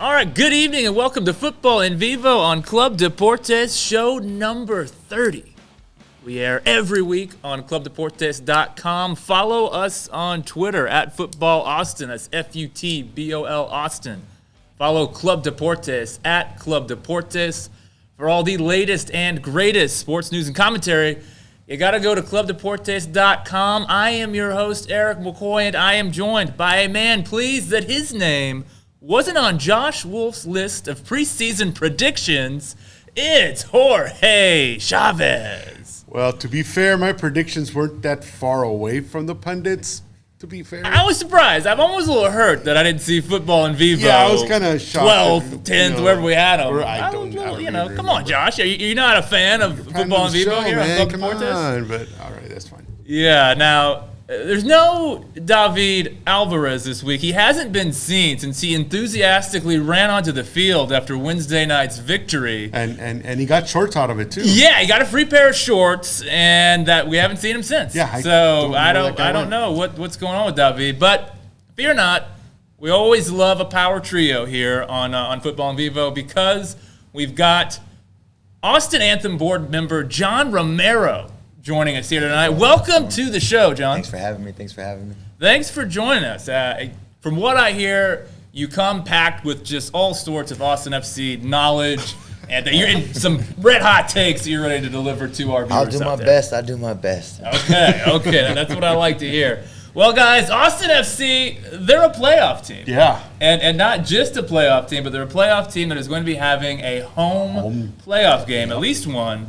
All right, good evening and welcome to Futbol En Vivo on Club Deportes, show number 30. We air every week on clubdeportes.com. Follow us on Twitter at Futbol Austin. That's Futbol Austin. Follow Club Deportes at Club Deportes. For all the latest and greatest sports news and commentary, you got to go to clubdeportes.com. I am your host, Eric McCoy, and I am joined by a man pleased that his name wasn't on Josh Wolf's list of preseason predictions. It's Jorge Chavez. Well, to be fair, my predictions weren't that far away from the pundits, to be fair. I was surprised. I'm almost a little hurt that I didn't see Futbol En Vivo. Yeah, I was kind of shocked. 12th, 10th, wherever we had them. I don't come on, Josh. You're not a fan of Futbol En Vivo here on Club Deportes? But all right, that's fine. Yeah, now, there's no David Alvarez this week. He hasn't been seen since he enthusiastically ran onto the field after Wednesday night's victory. And he got shorts out of it, too. Yeah, he got a free pair of shorts, and that we haven't seen him since. Yeah, I don't know what's going on with David. But fear not, we always love a power trio here on Futbol En Vivo because we've got Austin Anthem board member John Romano joining us here tonight. Welcome to the show, John. Thanks for having me. Thanks for joining us. From what I hear, you come packed with just all sorts of Austin FC knowledge, and you're in some red-hot takes that you're ready to deliver to our viewers. I'll do my best. Okay. That's what I like to hear. Well, guys, Austin FC, they're a playoff team. Yeah. And not just a playoff team, but they're a playoff team that is going to be having a home playoff game, at least one,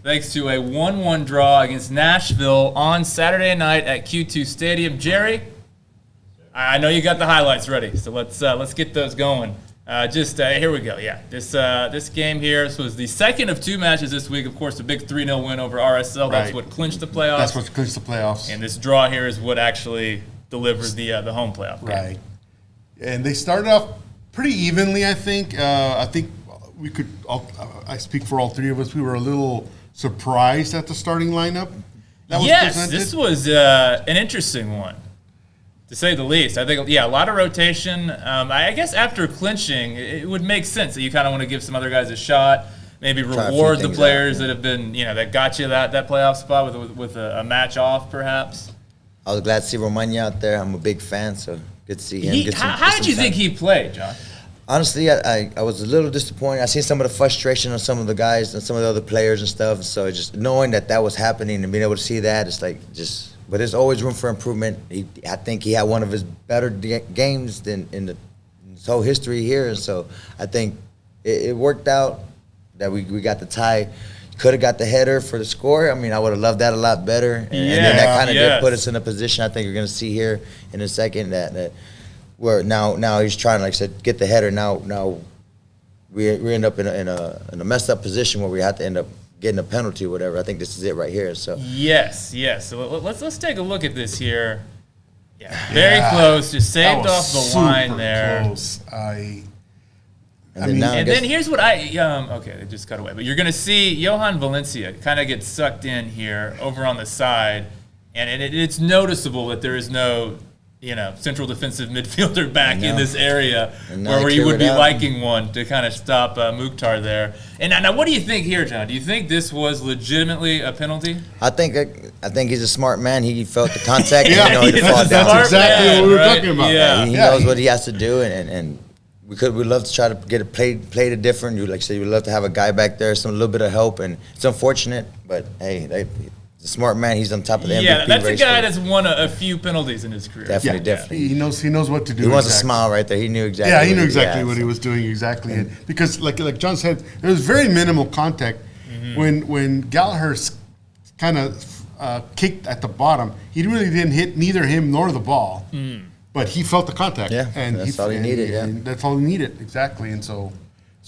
thanks to a 1-1 draw against Nashville on Saturday night at Q2 Stadium. Jerry, I know you got the highlights ready, so let's get those going. Here we go. Yeah, this game here. This was the second of two matches this week. Of course, the big 3-0 win over RSL. That's what clinched the playoffs. And this draw here is what actually delivers the home playoff game. Right. And they started off pretty evenly, I think. I think we could. I speak for all three of us. We were a little surprised at the starting lineup that was presented. This was an interesting one, to say the least. I think, a lot of rotation. I guess after clinching, it would make sense that you kind of want to give some other guys a shot, maybe reward the players that have been, that got you that playoff spot with a match off, perhaps. I was glad to see Romana out there. I'm a big fan, so good to see him. How did you think he played, John? Honestly, I was a little disappointed. I seen some of the frustration on some of the guys and some of the other players and stuff. So just knowing that was happening and being able to see that, it's like just. But there's always room for improvement. I think he had one of his better games in his whole history here. And so I think it worked out that we got the tie. Could have got the header for the score. I mean, I would have loved that a lot better. And then that kind of did put us in a position I think you're going to see here in a second that where now he's trying, like I said, get the header. Now we end up in a messed up position where we have to end up getting a penalty or whatever. I think this is it right here. So yes. So let's take a look at this here. Yeah, very close. Just saved off the line there. Close. And then here's what okay, they just cut away. But you're going to see Johan Valencia kind of get sucked in here over on the side, and it's noticeable that there is no central defensive midfielder back in this area where you would be liking one to kind of stop Mukhtar there. And now, what do you think here, John? Do you think this was legitimately a penalty? I think he's a smart man. He felt the contact. That's exactly what we were talking about. Yeah. He knows what he has to do, and we'd love to try to get it played it different. Like I said, we'd love to have a guy back there, a little bit of help, and it's unfortunate, but hey, he's a smart man. He's on top of the MVP race. Yeah, that's a guy that's won a few penalties in his career. Definitely. He knows what to do. He wants a smile right there. He knew exactly. Yeah, he knew exactly what he was doing exactly, and because like John said, there was very minimal contact when Gallagher kind of kicked at the bottom. He really didn't hit neither him nor the ball, but he felt the contact. Yeah, and that's all he needed. And that's all he needed exactly, and so.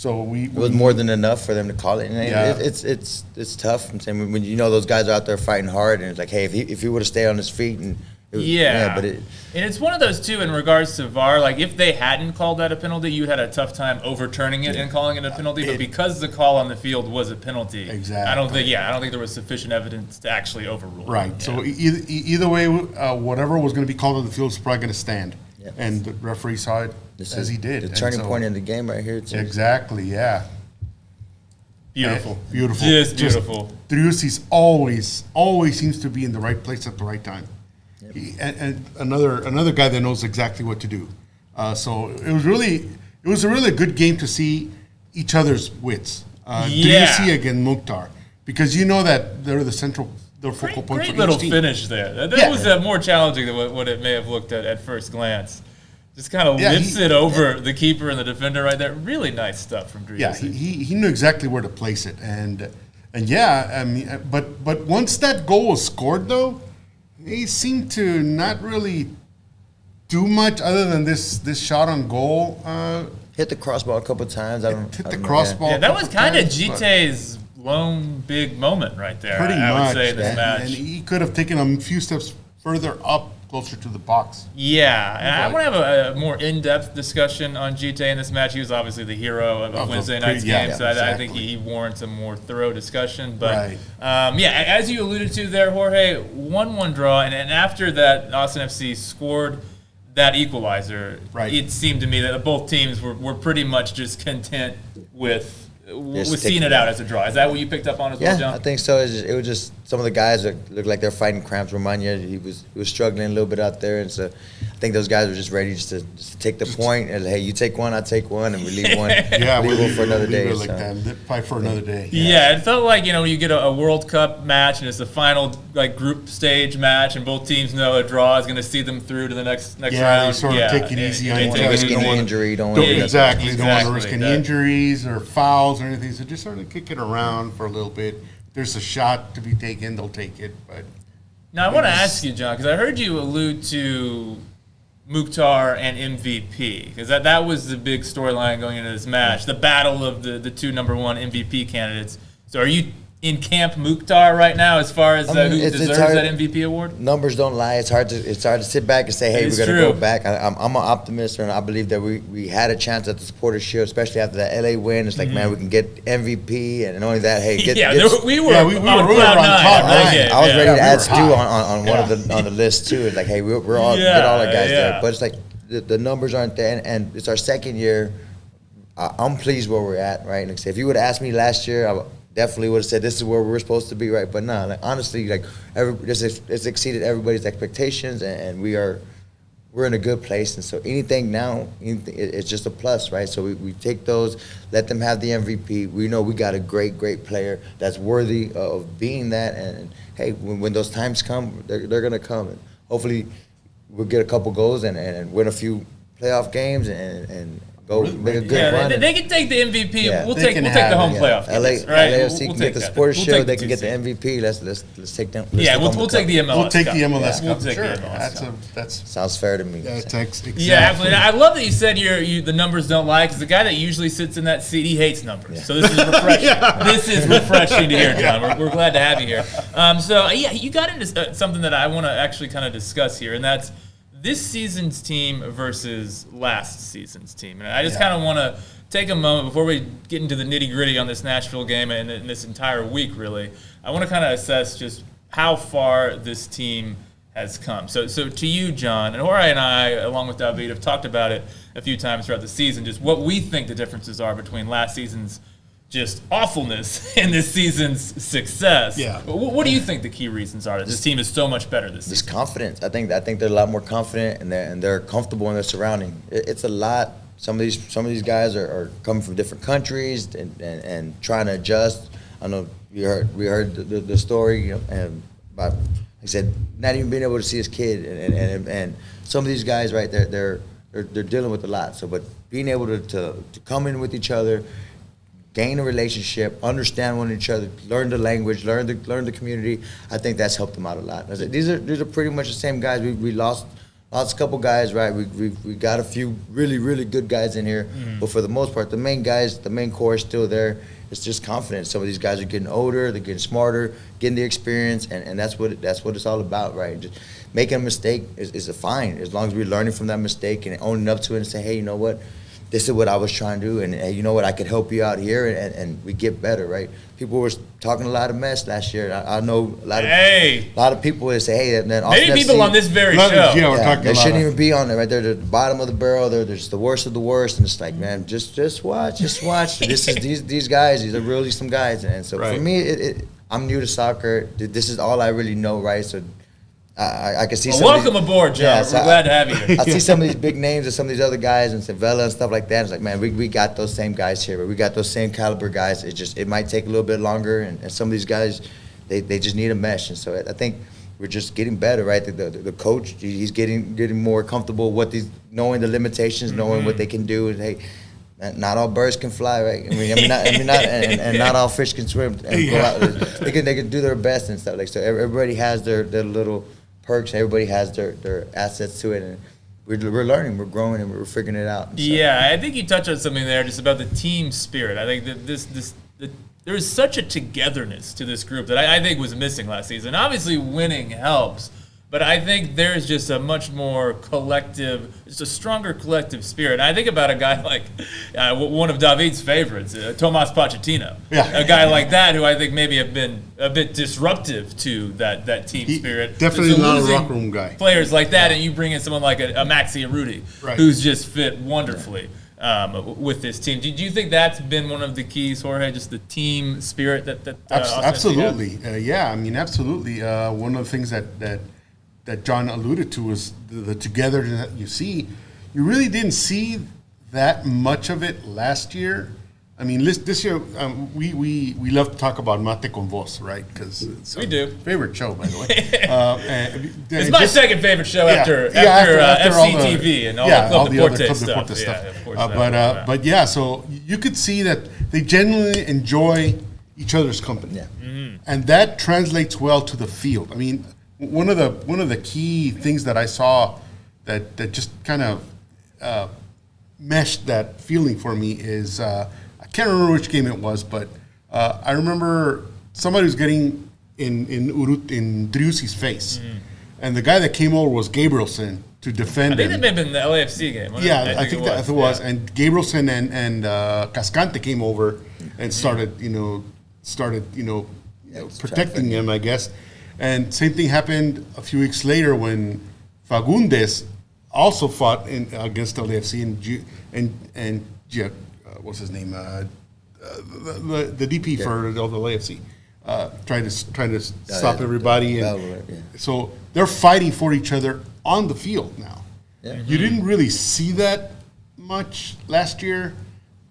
It was more than enough for them to call it. And it's tough. I'm saying when those guys are out there fighting hard, and it's like, hey, if he would have stayed on his feet and and it's one of those too in regards to VAR. Like if they hadn't called that a penalty, you'd had a tough time overturning it and calling it a penalty. But because the call on the field was a penalty, I don't think there was sufficient evidence to actually overrule it. Right. So either way, whatever was going to be called on the field is probably going to stand. And the referee saw it as he did. The turning point in the game right here, too. Exactly, yeah. Beautiful. Beautiful. Just beautiful. Driussi's always seems to be in the right place at the right time. Yep. And another guy that knows exactly what to do. So it was a really good game to see each other's wits. Driussi against Mukhtar, because you know that they're the focal point for each team. Great little finish there. That was more challenging than what it may have looked at first glance. Just kind of lifts it over the keeper and the defender right there. Really nice stuff from Driussi. Yeah, he knew exactly where to place it, and yeah, I mean, but once that goal was scored, though, he seemed to not really do much other than this shot on goal. Hit the crossbar a couple of times. Hit the crossbar. Yeah, that was kind of Djitte's lone big moment right there. Pretty much. I would say in this match. And he could have taken a few steps further up, closer to the box. Yeah, and I want to have a more in-depth discussion on Djitte in this match. He was obviously the hero of Wednesday night's game, so exactly. I think he warrants a more thorough discussion. But as you alluded to there, Jorge, 1-1 draw, and after that, Austin FC scored that equalizer. Right. It seemed to me that both teams were pretty much just content with seeing it out as a draw. Is that what you picked up on as well, John? I think so. It was just some of the guys that looked like they're fighting cramps. Romana, he was struggling a little bit out there, and so I think those guys were just ready just to take the point. And hey, you take one, I take one, and we leave one. Leave one for another day. Like that. Fight for another day. Yeah, it felt like when you get a World Cup match and it's the final group stage match, and both teams know a draw is going to see them through to the next round. You sort of take it easy on each other. Risk any injury. Don't want to risk any injuries or fouls or anything. So just sort of kick it around for a little bit. If there's a shot to be taken, they'll take it. But now I want to ask you, John, because I heard you allude to Mukhtar and MVP, because that was the big storyline going into this match, the battle of the two number one MVP candidates. So are you in camp Mukhtar right now as far as who deserves that MVP award? Numbers don't lie. It's hard to sit back and say, hey, we're going to go back. I'm an optimist, and I believe that we had a chance at the Supporters Shield, especially after that LA win. It's like, man, we can get MVP, and not only that, hey, we were on cloud nine. I was ready to add Stu on the list too. It's like, hey, we're all get all our guys there, but it's like the numbers aren't there, and it's our second year. I'm pleased where we're at, right? Like, if you would have asked me last year, I definitely would have said this is where we're supposed to be, right? But no, honestly, it's exceeded everybody's expectations, and we're in a good place. And so anything now, it's just a plus, right? So we take those, let them have the MVP. We know we got a great player that's worthy of being that. And hey, when those times come, they're going to come. And hopefully we'll get a couple goals and win a few playoff games and go make a good run. They can take the MVP. Yeah. We'll take the home playoff. LAFC can get the Supporters Shield. They can get the MVP. Let's take them. We'll take the MLS Cup. We'll take the MLS Cup. We'll take the MLS Cup. That sounds fair to me. Exactly. Yeah, absolutely. I love that you said the numbers don't lie, because the guy that usually sits in that seat, he hates numbers. Yeah. So this is refreshing. This is refreshing to hear, John. We're glad to have you here. You got into something that I want to actually kind of discuss here, and that's this season's team versus last season's team. And I just kind of want to take a moment before we get into the nitty-gritty on this Nashville game and this entire week, really. I want to kind of assess just how far this team has come. So to you, John, and Jorge and I, along with David, have talked about it a few times throughout the season, just what we think the differences are between last season's just awfulness and this season's success. Yeah. What do you think the key reasons are that this team is so much better this season? Just confidence. I think they're a lot more confident and they're comfortable in their surrounding. It's a lot. Some of these guys are coming from different countries and trying to adjust. I know we heard the story, and about, like I said, not even being able to see his kid, and some of these guys, right, they're dealing with a lot. So, but being able to come in with each other, gain a relationship, understand one each other, learn the language, learn the community. I think that's helped them out a lot. These are pretty much the same guys. We lost a couple guys, right? We got a few really good guys in here, but for the most part, the main core is still there. It's just confidence. Some of these guys are getting older, they're getting smarter, getting the experience, and that's what it's all about, right? Just making a mistake is fine, as long as we're learning from that mistake and owning up to it and say, hey, you know what? this is what I was trying to do, and hey, you know what, I could help you out here, and we get better, right? People were talking a lot of mess last year. I know a lot of people would say, hey, then maybe people on this very show. Yeah, we're talking they about shouldn't even be on there, right? They're the bottom of the barrel. They're just the worst of the worst, and it's like, man, just watch. This is these guys. These are really some guys, and so for me, I'm new to soccer. This is all I really know, right? So I can see. Welcome aboard, Joe. Yeah, We're glad to have you here. I see some of these big names and some of these other guys and Sevilla and stuff like that. It's like, man, we got those same guys here. We got those same caliber guys. It might take a little bit longer, and some of these guys, they just need a mesh. And so I think we're just getting better, right? The coach, he's getting more comfortable with knowing the limitations, knowing what they can do, and hey. Not all birds can fly, right? Not all fish can swim and go out. They can do their best and stuff like so. Everybody has their little perks. Everybody has their assets to it, and we're learning, we're growing, and we're figuring it out. So. Yeah, I think you touched on something there, just about the team spirit. I think that there is such a togetherness to this group that I think was missing last season. Obviously, winning helps. But I think there's just a much more collective, just a stronger collective spirit. And I think about a guy like one of David's favorites, Tomas Pochettino. Yeah. A guy like that who I think maybe have been a bit disruptive to that team spirit. Definitely not a locker room guy. Players like that, and you bring in someone like a Maxi Urriti, who's just fit wonderfully with this team. Do you think that's been one of the keys, Jorge, just the team spirit that absolutely. Yeah, I mean, absolutely. One of the things that John alluded to was the togetherness that you see. You really didn't see that much of it last year. I mean, this year we love to talk about Mate con Vos, right? Because we do. Favorite show, by the way. It's my second favorite show after FCTV and all the Club Deportes stuff. Yeah, of course. But yeah, so you could see that they genuinely enjoy each other's company, and that translates well to the field. I mean. One of the key things that I saw that just kind of meshed that feeling for me is I can't remember which game it was, but I remember somebody was getting in Driussi's face, and the guy that came over was Gabrielson to defend. I think that may have been the LAFC game. I think that was. And Gabrielson and Cascante came over and started protecting him, I guess. And same thing happened a few weeks later when Fagundes also fought against LAFC and what's his name? The DP for the LAFC trying to stop everybody. So they're fighting for each other on the field now. Yeah. You didn't really see that much last year,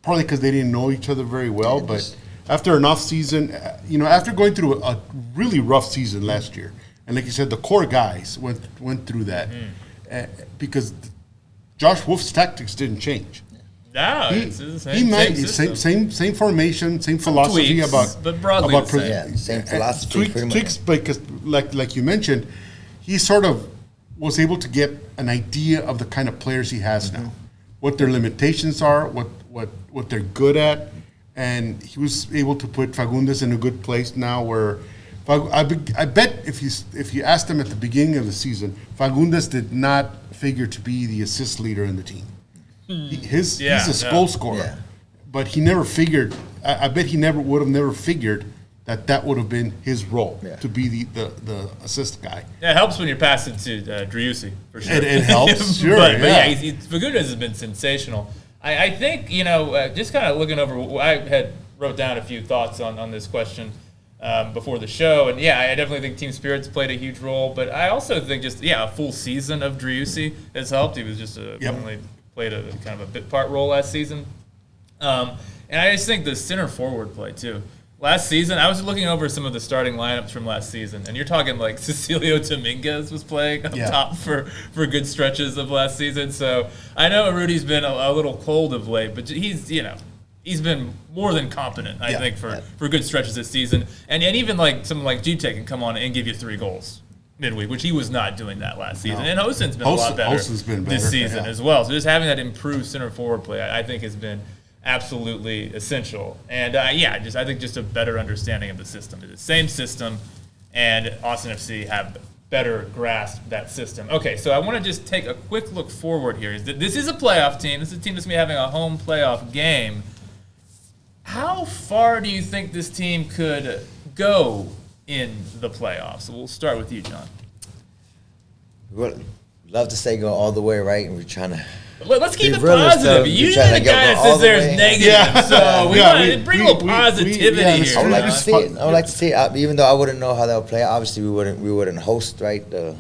probably because they didn't know each other very well, but. After an off season, after going through a really rough season last year, and like you said, the core guys went through that because Josh Wolf's tactics didn't change. No, it's the same formation, same philosophy tweaks, but broadly same philosophy. Tweaks, because like you mentioned, he sort of was able to get an idea of the kind of players he has now, what their limitations are, what they're good at. And he was able to put Fagundes in a good place now where I bet if you asked him at the beginning of the season, Fagundes did not figure to be the assist leader in the team. He's a goal scorer, but he never figured. I bet he would have never figured that would have been his role to be the assist guy. Yeah, it helps when you're passing to Driussi, for sure. It helps, sure. But Fagundes has been sensational. I think, just kind of looking over, I wrote down a few thoughts on this question before the show. And, I definitely think team spirits played a huge role. But I also think a full season of Driussi has helped. He was just only played a kind of a bit part role last season. And I just think the center forward play, too. Last season, I was looking over some of the starting lineups from last season, and you're talking like Cecilio Dominguez was playing up top for good stretches of last season. So I know Urruti's been a little cold of late, but he's been more than competent, I think, for good stretches this season. And even like someone like Djitte can come on and give you 3 goals midweek, which he was not doing that last season. And Hosen's been a lot better this season as well. So just having that improved center forward play, I think, has been absolutely essential. And I think just a better understanding of the system. It's the same system, and Austin FC have better grasp that system. Okay, so I want to just take a quick look forward here. This is a playoff team. This is a team that's going to be having a home playoff game. How far do you think this team could go in the playoffs? We'll start with you, John. Well, love to say go all the way, right? And we're trying to. Let's keep it positive. Usually the guy that says there's negative, so we want to bring a little positivity here. I would like to see it. I would like to see it. Even though I wouldn't know how that would play, obviously we wouldn't host, right, the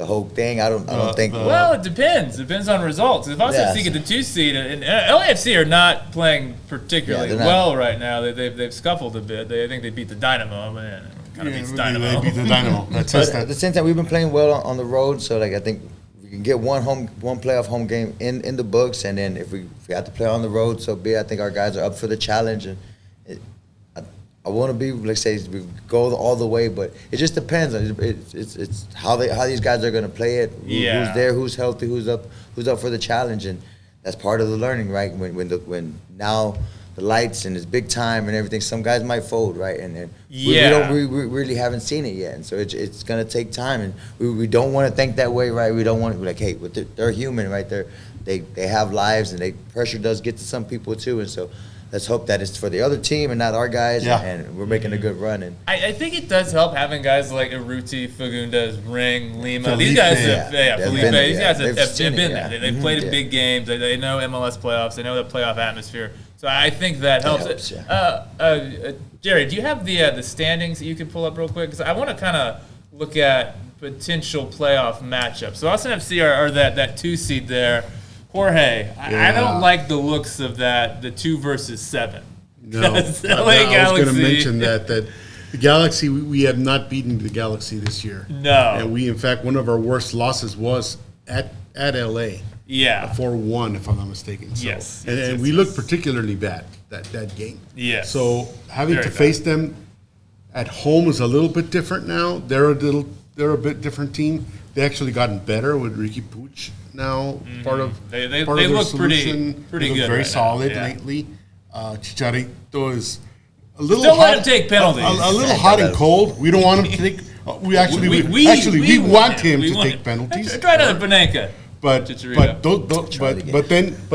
whole thing. I don't think. Well, it depends. It depends on results. If Austin FC get the 2 seed, and LAFC are not playing particularly well right now. They've scuffled a bit. I think they beat the Dynamo, and kind of beats Dynamo. They beat the Dynamo. That's but at the same time, we've been playing well on the road, so like I think. We can get one playoff home game in the books, and then if we have to play on the road, so be it. I think our guys are up for the challenge, and I want to be, let's say, we go all the way, but it just depends. It's how these guys are going to play it. Who's there, who's healthy, who's up for the challenge, and that's part of the learning, right? When now the lights and it's big time and everything, some guys might fold, right? And we really haven't seen it yet, and so it's gonna take time, and we don't want to think that way, right? We don't want to be like, hey, they're human, right? They have lives, and pressure does get to some people too, and so let's hope that it's for the other team and not our guys, and we're making a good run. And I think it does help having guys like Urriti, Fagundes, Ring, Lima. These guys Felipe. These guys have been there. They've played in big games. They know MLS playoffs. They know the playoff atmosphere. So I think that helps. Jerry, do you have the standings that you can pull up real quick? Because I want to kind of look at potential playoff matchups. So Austin FC are that 2 seed there. Jorge, I don't like the looks of that, the 2 versus 7. No, I was going to mention that the Galaxy, we have not beaten the Galaxy this year. No. And we, in fact, one of our worst losses was at LA. Yeah. 4-1, if I'm not mistaken. So, yes. And we looked particularly bad that game. Yes. So having to face them at home is a little bit different now. They're a bit different team. They actually gotten better with Ricky Puig now. Part of they their look solution. pretty they look good. Very right solid now. lately. Chicharito is a little Don't hot, let him take penalties. A little hot and cold. We don't want him to take. We want him to take penalties. Try another Panenka. But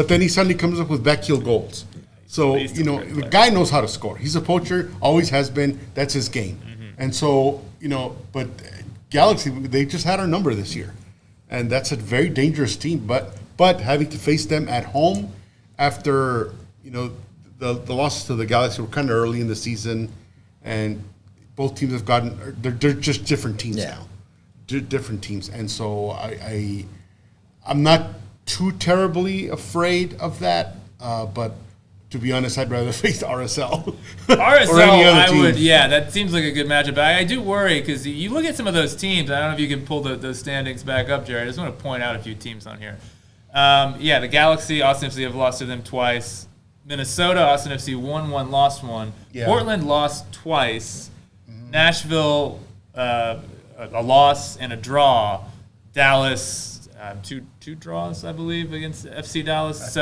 then he suddenly comes up with backheel goals. So the guy knows how to score. He's a poacher, always has been. That's his game. And so but Galaxy, they just had our number this year, and that's a very dangerous team. But having to face them at home after the losses to the Galaxy were kind of early in the season, and both teams have gotten they're just different teams now, different teams, and so I'm not too terribly afraid of that, but to be honest, I'd rather face RSL. I would, that seems like a good matchup. But I do worry because you look at some of those teams. I don't know if you can pull those standings back up, Jared. I just want to point out a few teams on here. The Galaxy, Austin FC have lost to them twice. Minnesota, Austin FC won 1, lost 1. Yeah. Portland lost twice. Mm-hmm. Nashville, a loss and a draw. Dallas. Two draws, I believe, against FC Dallas.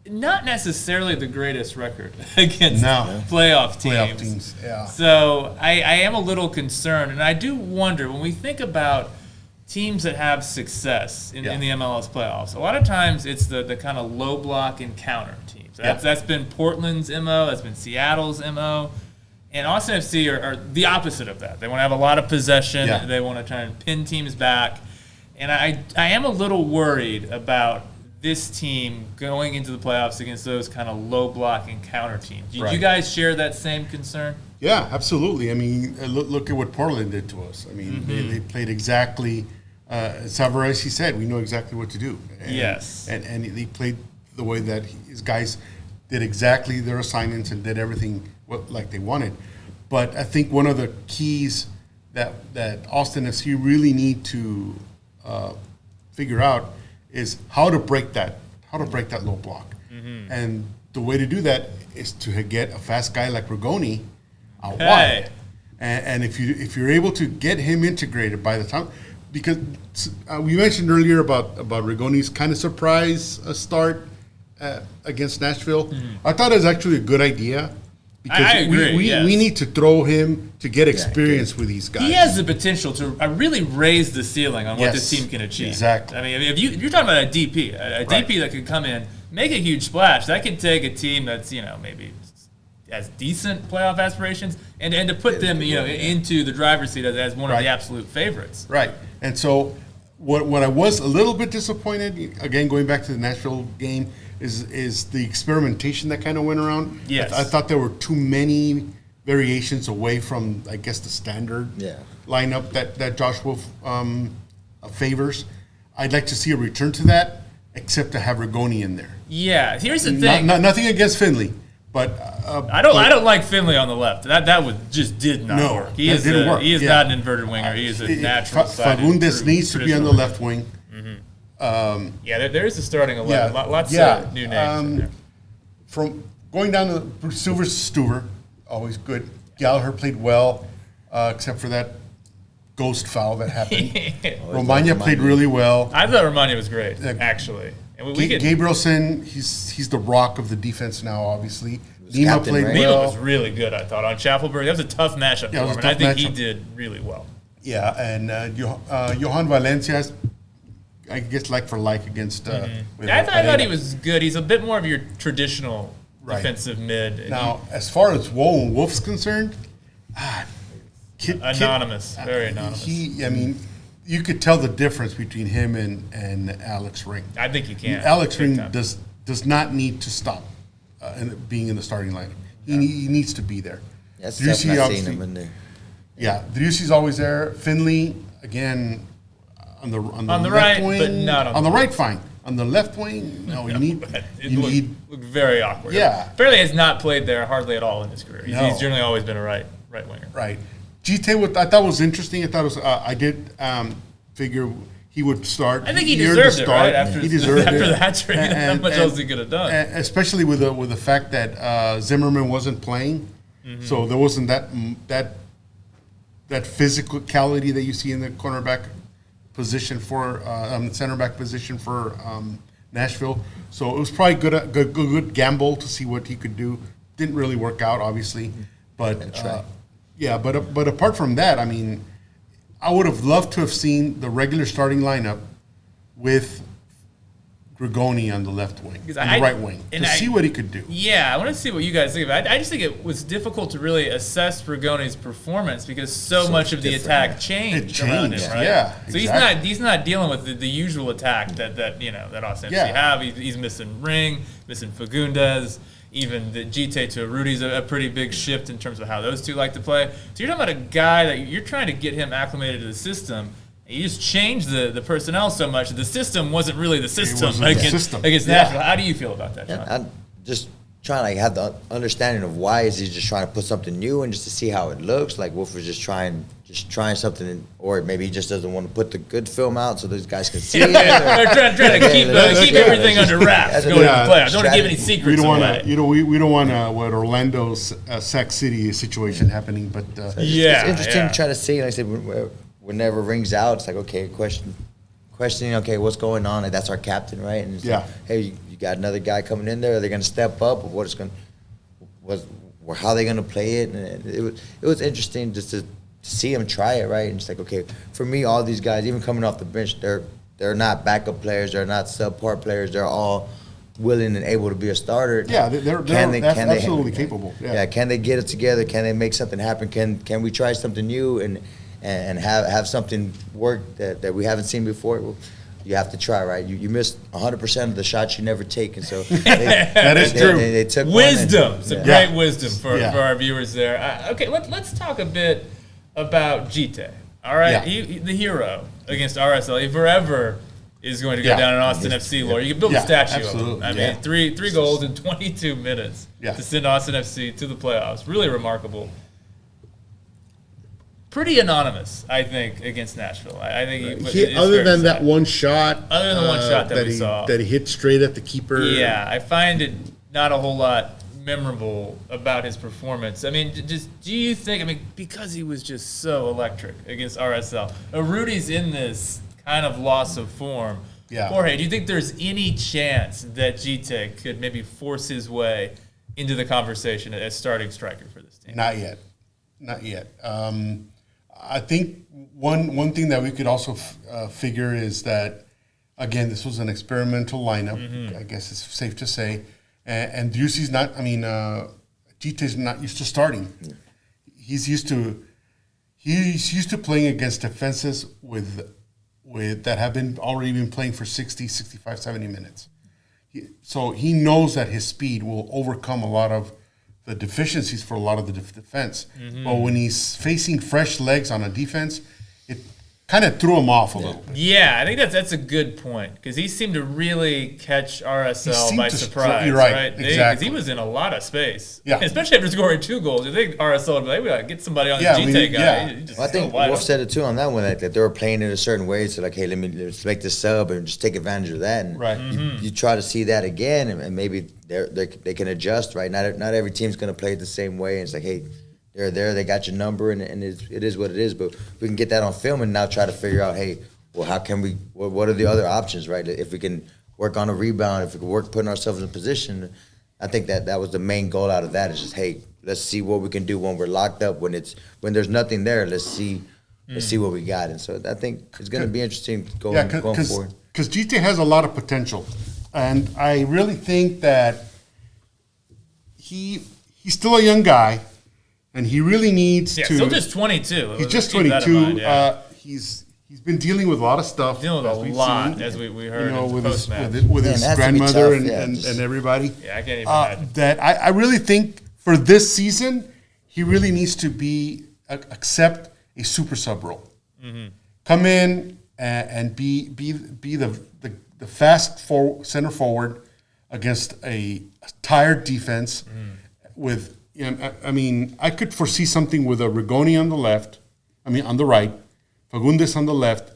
Not necessarily the greatest record against playoff teams. Yeah. So I am a little concerned, and I do wonder when we think about teams that have success in the MLS playoffs. A lot of times it's the kind of low block and counter teams. That's been Portland's MO. That's been Seattle's MO. And Austin FC are the opposite of that. They want to have a lot of possession. Yeah. They want to try and pin teams back. And I am a little worried about this team going into the playoffs against those kind of low block and counter teams. Do you guys share that same concern? Yeah, absolutely. I mean, look at what Portland did to us. I mean, they played exactly, Savarese said, we know exactly what to do. And, and they played the way that his guys did exactly their assignments and did everything like they wanted. But I think one of the keys that Austin FC really need to figure out is how to break that low block. And the way to do that is to get a fast guy like Rigoni out wide. And if you're able to get him integrated by the time, because we mentioned earlier about Rigoni's kind of surprise start against Nashville. I thought it was actually a good idea Because I agree, we need to throw him to get experience with these guys. He has the potential to really raise the ceiling on what Yes, this team can achieve. exactly. I mean, if you're talking about a DP, a DP that could come in, make a huge splash, that could take a team that's, maybe has decent playoff aspirations and to put them, into the driver's seat as one of the absolute favorites. Right. And so what I was a little bit disappointed, again, going back to the Nashville game, is the experimentation that kind of went around. Yes. I thought there were too many variations away from, I guess, the standard lineup that Josh Wolf favors. I'd like to see a return to that, except to have Rigoni in there. Yeah, here's the thing. Nothing against Finley, but I don't like Finley on the left. That did not work. He didn't work. He is not an inverted winger. He is a natural. Fagundes needs to be on the left wing. There is a starting 11. Lots of new names in there. From going down to Silver Stuver, always good. Gallagher played well, except for that ghost foul that happened. Romana played really well. I thought Romana was great, actually. And Gabrielson, he's the rock of the defense now, obviously. Lima played well. Lima was really good, I thought, on Schaffelberg. That was a tough matchup for him, and I think he did really well. Yeah, and Johan Valencia, I guess like for like against. I thought he was good. He's a bit more of your traditional defensive mid. Now, as far as Wolf's concerned, anonymous, very anonymous. You could tell the difference between him and Alex Ring. I think you can. Alex Ring does not need to stop being in the starting lineup. He needs to be there. That's definitely not seeing him in there. Yeah, Driussi's always there. Finley again on the left right wing, but not on the right. Fine. On the left wing, no, you need looked very awkward. Yeah, Fairley has not played there hardly at all in his career. He's generally always been a right winger. Right. Djitte, I thought was interesting. I did figure he would start. I think he deserved it, right? After the hat-trick, how much else he could have done. Especially with the fact that Zimmerman wasn't playing, so there wasn't that physicality that you see in the cornerback position for center back position for Nashville. So it was probably good gamble to see what he could do. Didn't really work out, obviously, but but apart from that, I mean, I would have loved to have seen the regular starting lineup with Rigoni on the left wing, on the right wing, to see what he could do. Yeah, I want to see what you guys think of it. I just think it was difficult to really assess Rigoni's performance because so much of the attack changed around him, right? Yeah, so he's not dealing with the usual attack that Austin FC have. He's missing Ring, missing Fagundes. Even the Djitte to Urriti's a pretty big shift in terms of how those two like to play. So you're talking about a guy that you're trying to get him acclimated to the system. And you just changed the personnel so much that the system wasn't really the system against Nashville. How do you feel about that, John? I'm just trying to have the understanding of why is he just trying to put something new and just to see how it looks. Like Wolf was just trying something, or maybe he just doesn't want to put the good film out so those guys can see it. They're trying to keep everything under wraps going into the playoffs. Don't want to give any secrets away. We don't want what Orlando's Sac City situation happening, but it's interesting to try to see. Like I said, whenever it rings out, it's like, okay, questioning, okay, what's going on? Like, that's our captain, right? And it's like, hey, you got another guy coming in there. Are they going to step up? Or how are they going to play it? And it was interesting just to see him try it, right? And it's like, okay, for me, all these guys, even coming off the bench, they're not backup players. They're not subpar players. They're all willing and able to be a starter. Yeah, they're absolutely capable. Yeah, can they get it together? Can they make something happen? Can we try something new and have something work that we haven't seen before? Well, you have to try, right? You missed 100% of the shots you never take, and so that is true. They took wisdom, great wisdom for our viewers there. Okay, let's talk a bit about Djitte. All right, the hero against RSL. He forever is going to go down in Austin FC lore. You can build a statue of him. I mean, three goals in 22 minutes to send Austin FC to the playoffs. Really remarkable. Pretty anonymous, I think, against Nashville. I think other than that one shot, that we saw that he hit straight at the keeper. Yeah, I find it not a whole lot memorable about his performance. I mean, just do you think? I mean, because he was just so electric against RSL. Urriti's in this kind of loss of form. Yeah. Jorge, do you think there's any chance that Djitte could maybe force his way into the conversation as starting striker for this team? Not yet. I think one thing that we could also figure is that, again, this was an experimental lineup. I guess it's safe to say, and Driussi's not. I mean, Djitte's not used to starting. He's used to playing against defenses with that have already been playing for 60, 65, 70 minutes. So he knows that his speed will overcome a lot of the deficiencies for a lot of the defense. But when he's facing fresh legs on a defense, it kind of threw him off a little bit. Yeah, I think that's a good point because he seemed to really catch RSL by surprise. You're right, exactly. Because he was in a lot of space. Yeah. Especially after scoring 2 goals. You think RSL would be like, we got to get somebody on the Djitte guy. Yeah. I think Wolf said it too on that one, that they were playing in a certain way. So like, hey, let's make this sub and just take advantage of that. And you try to see that again, and maybe they can adjust. Right, not every team's going to play it the same way. And it's like, hey, they're there, they got your number, and it is what it is. But we can get that on film and now try to figure out, hey, well, how can we? What are the other options, right? If we can work on a rebound, if we can work putting ourselves in a position, I think that was the main goal out of that. Is just, hey, let's see what we can do when we're locked up. When there's nothing there, let's see what we got. And so I think it's going to be interesting going forward. Because Djitte has a lot of potential, and I really think that he's still a young guy. And he really needs to. Still just 22. He's just 22. He's been dealing with a lot of stuff. Dealing with a lot, as we heard. With his grandmother and everybody. Yeah, I can't even imagine. That I really think for this season, he really needs to accept a super sub role. Come in and be the fast center forward against a tired defense with. Yeah, I mean, I could foresee something with a Rigoni on the right, Fagundes on the left,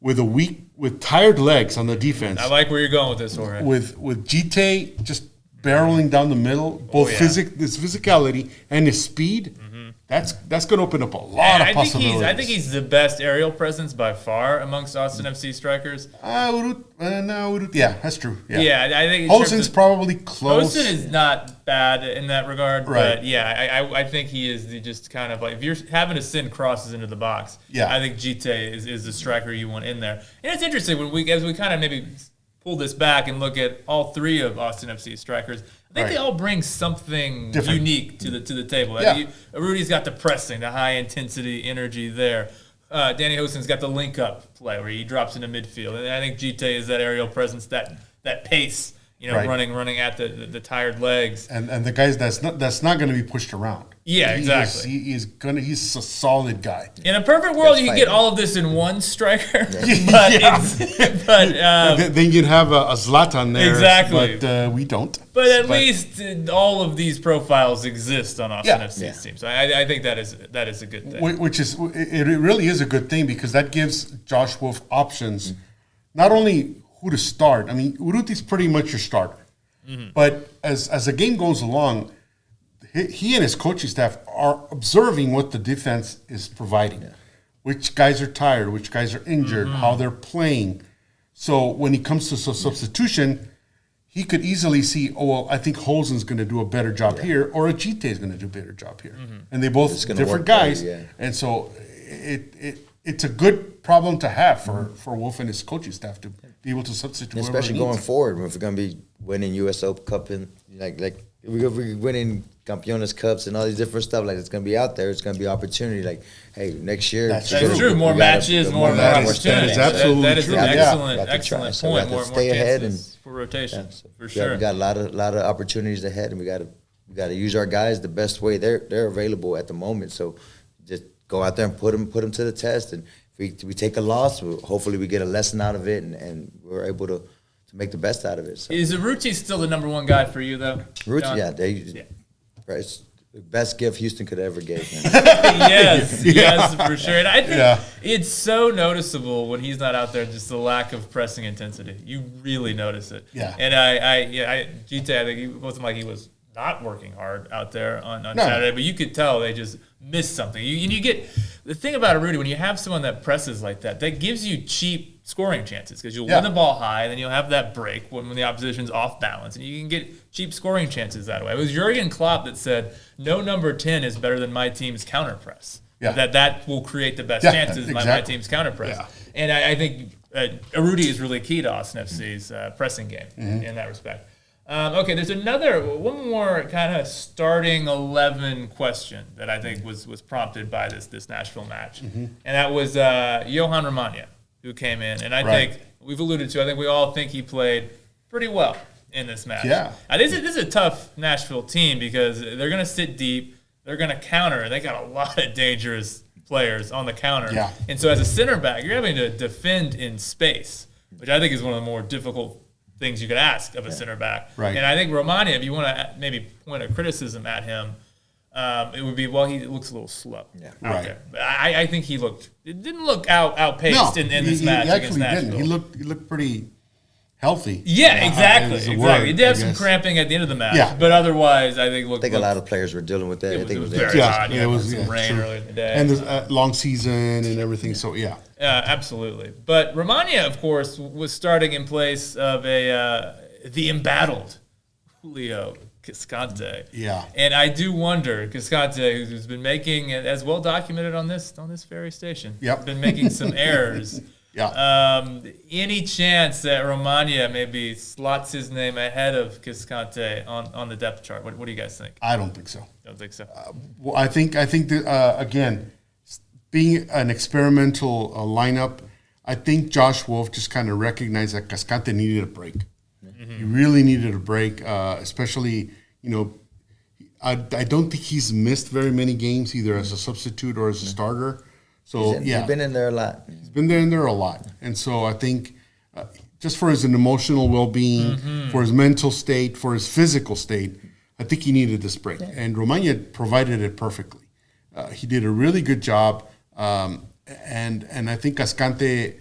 with tired legs on the defense. I like where you're going with this, Jorge. With Djitte just barreling down the middle, both his physicality and his speed. That's going to open up a lot of possibilities. I think he's the best aerial presence by far amongst Austin FC strikers. Yeah, that's true. Yeah, I think Olsen's probably close. Olsen is not bad in that regard, but I think he is just kind of like, if you're having to send crosses into the box, I think Djitte is the striker you want in there. And it's interesting as we kind of maybe pull this back and look at all 3 of Austin FC strikers. I think they all bring something unique to the table. Yeah. Urriti's got the pressing, the high intensity energy there. Danny Hosen's got the link up play where he drops into midfield, and I think Djitte is that aerial presence, that pace, running at the tired legs. And the guys that's not going to be pushed around. Yeah, exactly. He's a solid guy. In a perfect world, you can get all of this in one striker, but then you'd have a Zlatan there. Exactly, but we don't. But at least all of these profiles exist on Austin FC's team, so I think that is a good thing. It really is a good thing because that gives Josh Wolf options, not only who to start. I mean, Urruti's pretty much your starter, but as the game goes along, he and his coaching staff are observing what the defense is providing. Which guys are tired, which guys are injured, how they're playing. So when he comes to substitution, he could easily see, I think Hosen's going to do a better job here, or a Djitte is going to do a better job here. And they both different guys. And so it's a good problem to have for Wolf and his coaching staff to be able to substitute. And especially going forward, if we're going to be winning USO Cup and like we're winning Campeones Cups and all these different stuff, like it's going to be out there. It's going to be opportunity. Like, hey, next year. That's true. More matches, more opportunities. That is an excellent so point. We More stay ahead and for rotation, for we sure. We got a lot of opportunities ahead, and we got to use our guys the best way they're available at the moment. So just go out there and put them to the test. And if we take a loss, hopefully we get a lesson out of it, and we're able to make the best out of it. So. Is Urriti still the number 1 guy for you, though? Urriti, It's the best gift Houston could ever give. yes, for sure. And I think it's so noticeable when he's not out there, just the lack of pressing intensity. You really notice it. Yeah. And Djitte, I think it wasn't like he was not working hard out there on Saturday, but you could tell they just miss something. You get the thing about Urriti, when you have someone that presses like that gives you cheap scoring chances because you'll win the ball high, and then you'll have that break when the opposition's off balance, and you can get cheap scoring chances that way. It was Jurgen Klopp that said, "No number 10 is better than my team's counter press. That will create the best chances by my team's counter press." Yeah. And I think Urriti is really key to Austin FC's pressing game in that respect. Okay, there's one more kind of starting 11 question that I think was prompted by this Nashville match, and that was John Romano, who came in, and I think we've alluded to. I think we all think he played pretty well in this match. Yeah, this is a tough Nashville team because they're going to sit deep, they're going to counter, and they got a lot of dangerous players on the counter. Yeah. And so as a center back, you're having to defend in space, which I think is one of the more difficult things you could ask of a center back. Right. And I think Romana, if you want to maybe point a criticism at him, it would be, he looks a little slow out there. But I think it didn't look outpaced in this match against Nashville. He looked pretty healthy. Yeah, exactly. He did have some cramping at the end of the match, but otherwise, I think a lot of players were dealing with that. It was very hot. It was some rain earlier in the day. And the long season and everything, so yeah. Absolutely. But Romana, of course, was starting in place of the embattled Julio Cascante. Yeah. And I do wonder, Cascante, who's been making, as well documented on this very station, been making some errors. Any chance that Romana maybe slots his name ahead of Cascante on the depth chart? What do you guys think? I don't think so. Don't think so. I think that, again, being an experimental lineup, I think Josh Wolf just kind of recognized that Cascante needed a break. He really needed a break, especially, I don't think he's missed very many games either as a substitute or as a starter. So he's been in there a lot. He's been there a lot. And so I think just for his emotional well-being, for his mental state, for his physical state, I think he needed this break. Yeah. And Romana provided it perfectly. He did a really good job. And I think Cascante,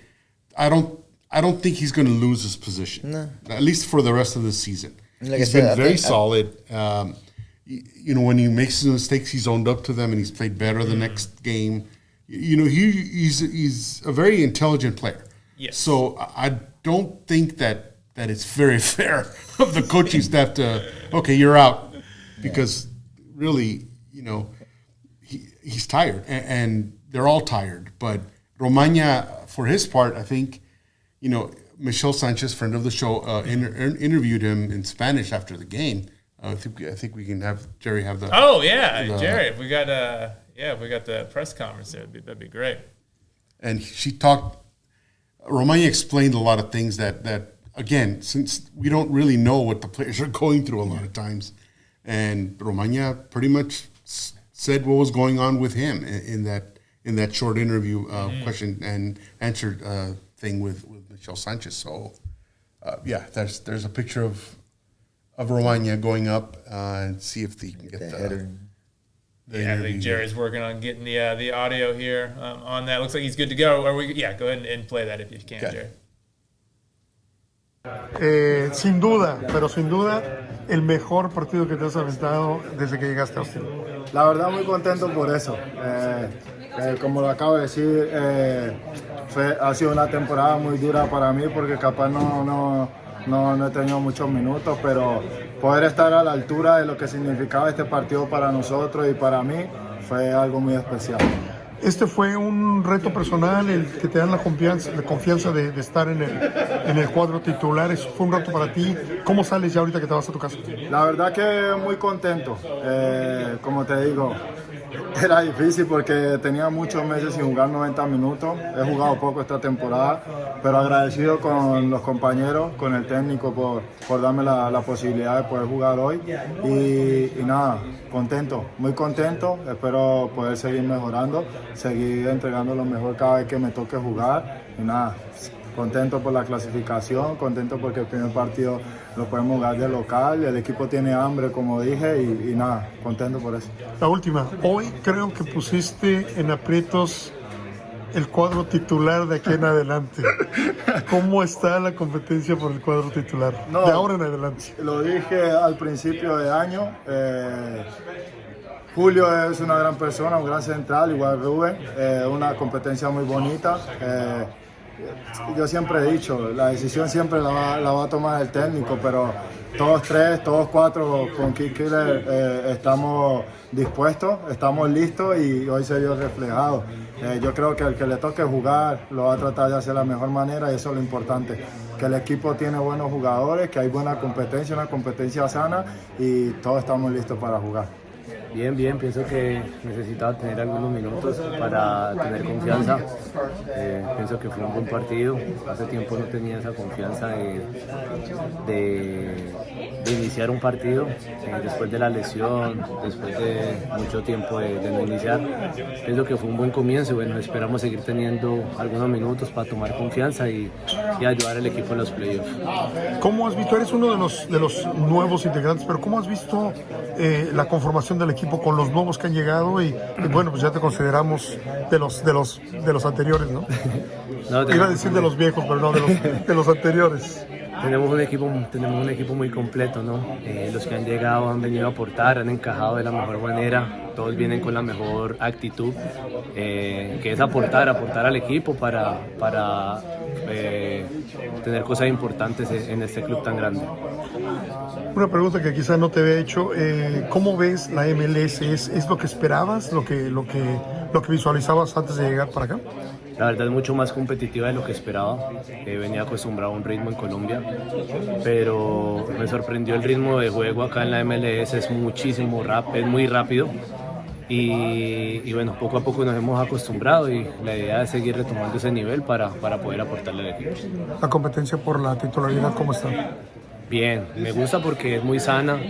I don't think he's going to lose his position. No. At least for the rest of the season. He's been very solid. When he makes his mistakes, he's owned up to them, and he's played better the next game. He's a very intelligent player. Yes. So I don't think that it's very fair of the coaching staff to, okay, you're out, because really, he's tired, and they're all tired. But Romana, for his part, I think, Michelle Sanchez, friend of the show, interviewed him in Spanish after the game. I think we can have Jerry have the. Oh yeah, Jerry, if we got the press conference there, that'd be great. And she talked. Romana explained a lot of things that again, since we don't really know what the players are going through a lot of times, and Romana pretty much said what was going on with him in that short interview question and answer thing with Michelle Sanchez. So there's a picture of Romana going up and see if they can get the header. I think Jerry's working on getting the audio here on that. Looks like he's good to go. Go ahead and play that if you can, Jerry. Sin duda, el mejor partido que te has aventado desde que llegaste a Austin. La verdad, muy contento por eso. Como lo acabo de decir, ha sido una temporada muy dura para mí porque capaz no he tenido muchos minutos, pero poder estar a la altura de lo que significaba este partido para nosotros y para mí fue algo muy especial. Este fue un reto personal, el que te dan la confianza de estar en el cuadro titular. Eso fue un reto para ti. ¿Cómo sales ya ahorita que te vas a tu casa? La verdad que muy contento. Como te digo, era difícil porque tenía muchos meses sin jugar 90 minutos. He jugado poco esta temporada, pero agradecido con los compañeros, con el técnico por darme la posibilidad de poder jugar hoy. Y nada, contento, muy contento. Espero poder seguir mejorando, seguir entregando lo mejor cada vez que me toque jugar. Y nada, contento por la clasificación, contento porque el primer partido lo podemos jugar de local, el equipo tiene hambre, como dije, y nada, contento por eso. La última, hoy creo que pusiste en aprietos el cuadro titular de aquí en adelante. ¿Cómo está la competencia por el cuadro titular de ahora en adelante? Lo dije al principio de año, Julio es una gran persona, un gran central, igual Rubén, una competencia muy bonita. Yo siempre he dicho, la decisión siempre la va a tomar el técnico, pero todos tres, todos cuatro con Kick Killer estamos dispuestos, estamos listos y hoy se vio reflejado. Yo creo que el que le toque jugar lo va a tratar de hacer de la mejor manera y eso es lo importante, que el equipo tiene buenos jugadores, que hay buena competencia, una competencia sana y todos estamos listos para jugar. Bien, pienso que necesitaba tener algunos minutos para tener confianza. Pienso que fue un buen partido. Hace tiempo no tenía esa confianza de iniciar un partido después de la lesión, después de mucho tiempo de no iniciar. Pienso que fue un buen comienzo y bueno, esperamos seguir teniendo algunos minutos para tomar confianza y ayudar al equipo en los playoffs. ¿Cómo has visto? Eres uno de los nuevos integrantes, pero ¿cómo has visto la conformación del equipo con los nuevos que han llegado y bueno, pues ya te consideramos de los anteriores, ¿no? No iba a decir de los viejos, pero no, de los anteriores. Tenemos un equipo muy completo, ¿no? Los que han llegado han venido a aportar, han encajado de la mejor manera, todos vienen con la mejor actitud, que es aportar al equipo para tener cosas importantes en este club tan grande. Una pregunta que quizás no te había hecho, ¿cómo ves la MLS? ¿Es lo que esperabas, lo que visualizabas antes de llegar para acá? La verdad es mucho más competitiva de lo que esperaba. Venía acostumbrado a un ritmo en Colombia, pero me sorprendió el ritmo de juego acá en la MLS, es muy rápido. Y bueno, poco a poco nos hemos acostumbrado y la idea es seguir retomando ese nivel para poder aportarle al equipo. ¿La competencia por la titularidad cómo está? Bien, me gusta porque es muy sana,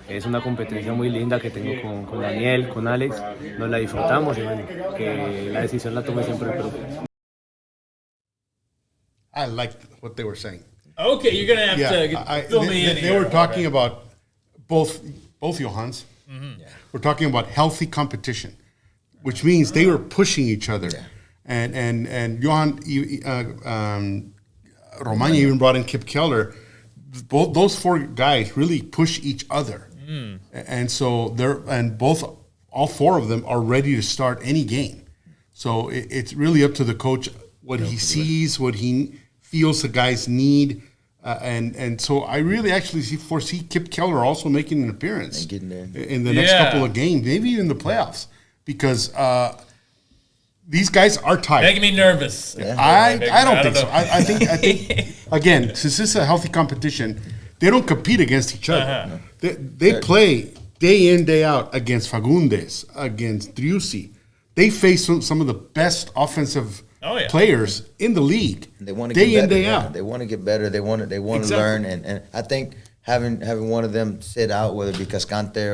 es una competencia muy linda que tengo con Daniel, con Alex, nos la disfrutamos y bueno, que la decisión la tome siempre el profe. I like what they were saying. Okay, you're going to have to fill me in They here. were talking about both Johans. Mm-hmm. We're talking about healthy competition, which means they were pushing each other. Yeah. And Johan, Romana even brought in Kip Keller. Both those four guys really push each other, and so all four of them are ready to start any game. So it's really up to the coach what he sees, what he feels the guys need, and so I really actually foresee Kip Keller also making an appearance in the next couple of games, maybe even the playoffs, because these guys are tired. Making me nervous. Yeah. I don't think so. I think again, since this is a healthy competition, they don't compete against each other. Uh-huh. They play day in, day out against Fagundes, against Driussi. They face some of the best offensive players in the league. They want to day get in, better, day out. They want to get better. They want to learn, and I think having one of them sit out, whether it be Cascante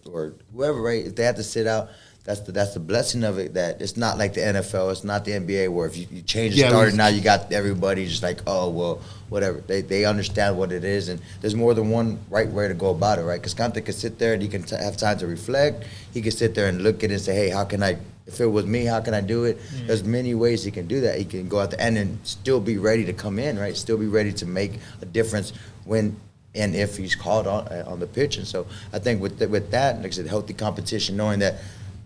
or whoever, right? If they have to sit out. That's the blessing of it, that it's not like the NFL, it's not the NBA where if you change the starter, now you got everybody just like, oh, well, whatever. They understand what it is, and there's more than one right way to go about it, right? Because Cascante can sit there and he can have time to reflect. He can sit there and look at it and say, hey, how can I, if it was me, how can I do it? There's many ways he can do that. He can go at the end and still be ready to come in, right? Still be ready to make a difference when and if he's called on the pitch. And so I think with that, like I said, healthy competition, knowing that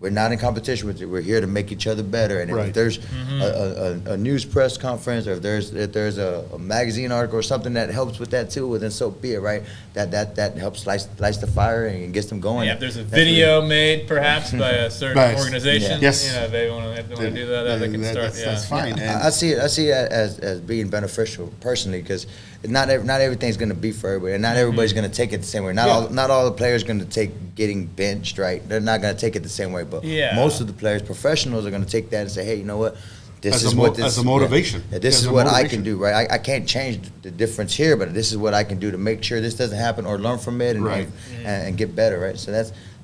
we're not in competition with it. We're here to make each other better. And if there's a news press conference, or if there's a magazine article or something that helps with that too, well, then so be it, right? That helps light the fire and gets them going. Yeah, if there's a video made perhaps by a certain organization, they want to do that, they can start. That's fine. I see it as being beneficial personally, because not everything's going to be for everybody, and not everybody's going to take it the same way. Not all the players are going to take getting benched, right? They're not going to take it the same way, but most of the players, professionals, are going to take that and say, hey, you know what? This is a motivation. This is what I can do, right? I can't change the difference here, but this is what I can do to make sure this doesn't happen, or learn from it and get better, right? So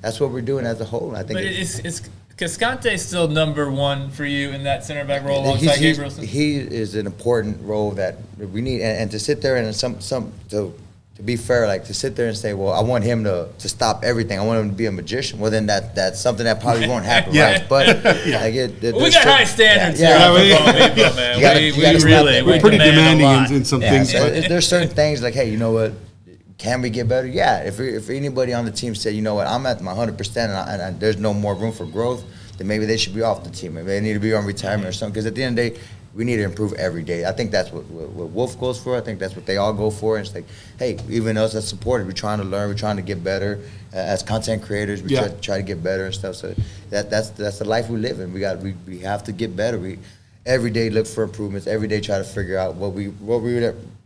that's what we're doing as a whole. I think. But is Cascante still number one for you in that center back role alongside Gabrielson? He is an important role that we need, and to sit there and to be fair, like to sit there and say, well, I want him to stop everything. I want him to be a magician. Well, then that's something that probably won't happen, right? But like we got high standards here, man. We're pretty demanding in some things. So there's certain things like, hey, you know what? Can we get better? Yeah. If anybody on the team said, you know what, I'm at my 100% and there's no more room for growth, then maybe they should be off the team. Maybe they need to be on retirement or something. Because at the end of the day, we need to improve every day. I think that's what Wolf goes for. I think that's what they all go for. And it's like, hey, even us as supporters, we're trying to learn, we're trying to get better. As content creators, we try to get better and stuff. So that's the life we live in. We have to get better. We every day look for improvements. Every day try to figure out what we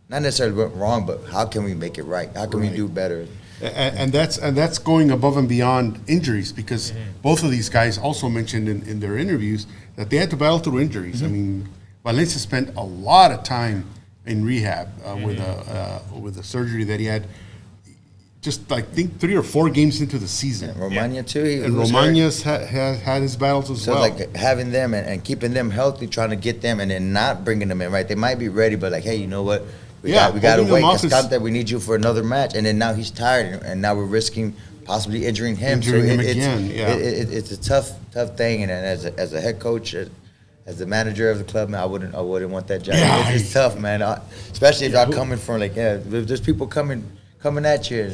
not necessarily went wrong, but how can we make it right? How can we do better? And that's going above and beyond injuries, because both of these guys also mentioned in their interviews that they had to battle through injuries. I mean, Valencia spent a lot of time in rehab with a surgery that he had. Just I think 3 or 4 games into the season. And Romana too. And Romana's had his battles as well. So like having them and keeping them healthy, trying to get them, and then not bringing them in. Right, they might be ready, but like, hey, you know what? We got to wait. Cascante, we need you for another match, and then now he's tired, and now we're risking possibly injuring him. It's a tough thing, and as a head coach, as the manager of the club, man, I wouldn't want that job. Yeah, it's tough, man. Especially if y'all coming from there's people coming at you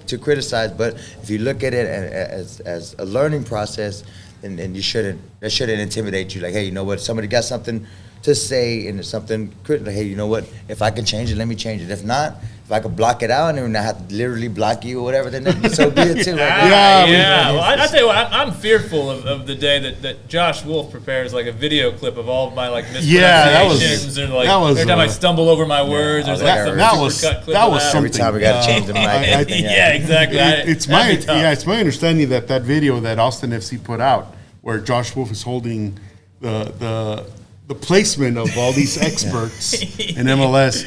to criticize. But if you look at it as a learning process, then that shouldn't intimidate you. Like, hey, you know what? Somebody got something to say and something critical. Hey, you know what? If I can change it, let me change it. If not, if I could block it out and I have to literally block you or whatever, then so be it too. Well, I tell you what, I'm fearful of the day that Josh Wolf prepares like a video clip of all of my like mispronunciations every time I stumble over my words. There's like some supercut clip of that. Something. Every time we got to change the mic. Exactly. It's my understanding that video that Austin FC put out, where Josh Wolf is holding the placement of all these experts in MLS.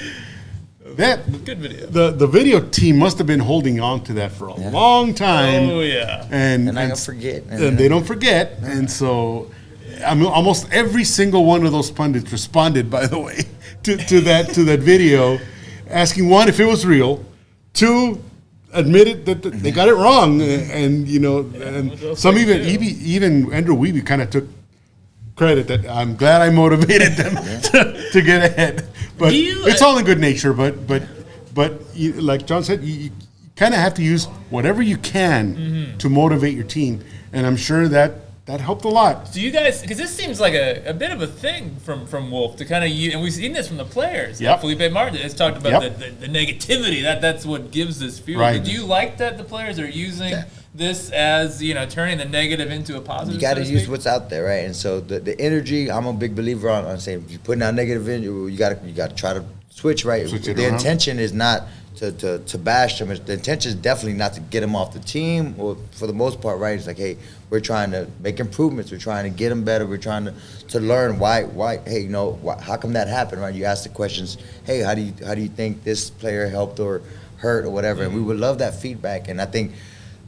That good video. The video team must have been holding on to that for a long time. Oh yeah, and I don't forget. And they don't forget, and so almost every single one of those pundits responded. By the way, to that video, asking one if it was real, two admitted that they got it wrong, and some even Andrew Wiebe kind of took credit that I'm glad I motivated them to get ahead. But it's all in good nature. But like John said, you kind of have to use whatever you can to motivate your team, and I'm sure that helped a lot. Do you guys? Because this seems like a bit of a thing from Wolf to kind of use, and we've seen this from the players. Yep. Felipe Martin has talked about the negativity that's what gives this fuel. Right. Do you like that the players are using this as turning the negative into a positive? You got to use what's out there, right? And so the energy, I'm a big believer on saying if you're putting out negative energy, you got to try to switch, right? The intention is not to bash them. The intention is definitely not to get them off the team, or for the most part, right? It's like, hey, we're trying to make improvements. We're trying to get them better. We're trying to learn why. Hey, how come that happened, right? You ask the questions. Hey, how do you think this player helped or hurt or whatever? And we would love that feedback. And I think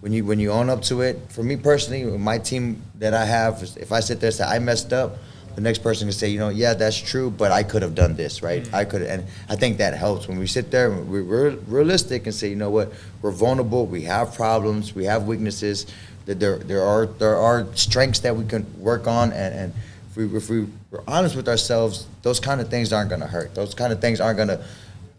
when you own up to it, for me personally, my team that I have, if I sit there and say I messed up, the next person can say, yeah, that's true, but I could have done this, right? I could, and I think that helps when we sit there and we're realistic and say, you know what, we're vulnerable, we have problems, we have weaknesses, that there are strengths that we can work on, and if we're honest with ourselves, those kind of things aren't going to hurt. Those kind of things aren't going to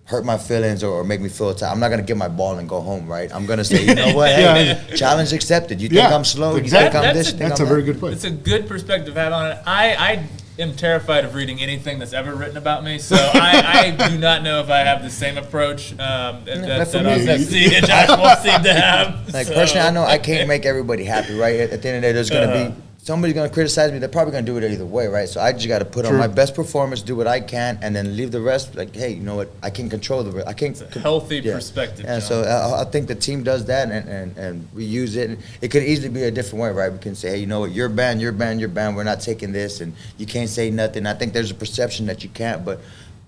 hurt my feelings or make me feel tired. I'm not going to get my ball and go home, right? I'm going to say, you know what, hey, challenge accepted. You think I'm slow? Exactly. You think I'm this? That's a very good point. It's a good perspective to have on it. I am terrified of reading anything that's ever written about me, so I do not know if I have the same approach that FC and Josh Wolf seem to have. Personally, I know I can't make everybody happy, right? At the end of the day, there's going to be somebody's going to criticize me. They're probably going to do it either way, right? So I just got to put on my best performance, do what I can, and then leave the rest. Like, hey, you know what? I can control the rest. I can't. It's a healthy perspective. And so I think the team does that, and we use it. It could easily be a different way, right? We can say, hey, you know what? You're banned. We're not taking this, and you can't say nothing. I think there's a perception that you can't, but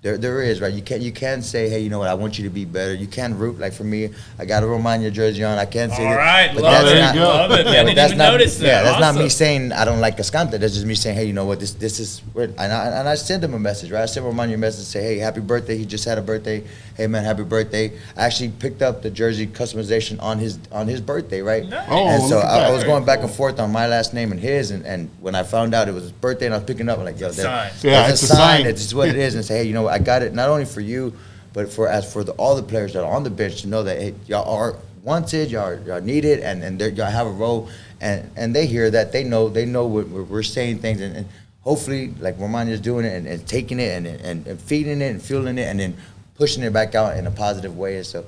there is, right? You can say, hey, you know what? I want you to be better. You can root. Like for me, I got a Romana jersey on. I can't say all right, but love that's it, not, love it. Yeah, I didn't even notice that. Yeah, that's awesome. not me saying I don't like Cascante. That's just me saying, hey, you know what? This is weird. And I send him a message, right? I send Romana a message, say, hey, happy birthday. He just had a birthday. Hey man, happy birthday. I actually picked up the jersey customization on his birthday, right? Nice. And so I was going back and forth on my last name and his, and when I found out it was his birthday and I was picking up, I'm like, yo, that's a sign. That's just what it is. And say, hey, you know what? I got it not only for you, But as for all the players that are on the bench to know that, hey, y'all are wanted, y'all needed, and y'all have a role, and they hear that, they know we're saying things, and hopefully, like Romana is doing it and taking it and feeding it and fueling it and then pushing it back out in a positive way. And so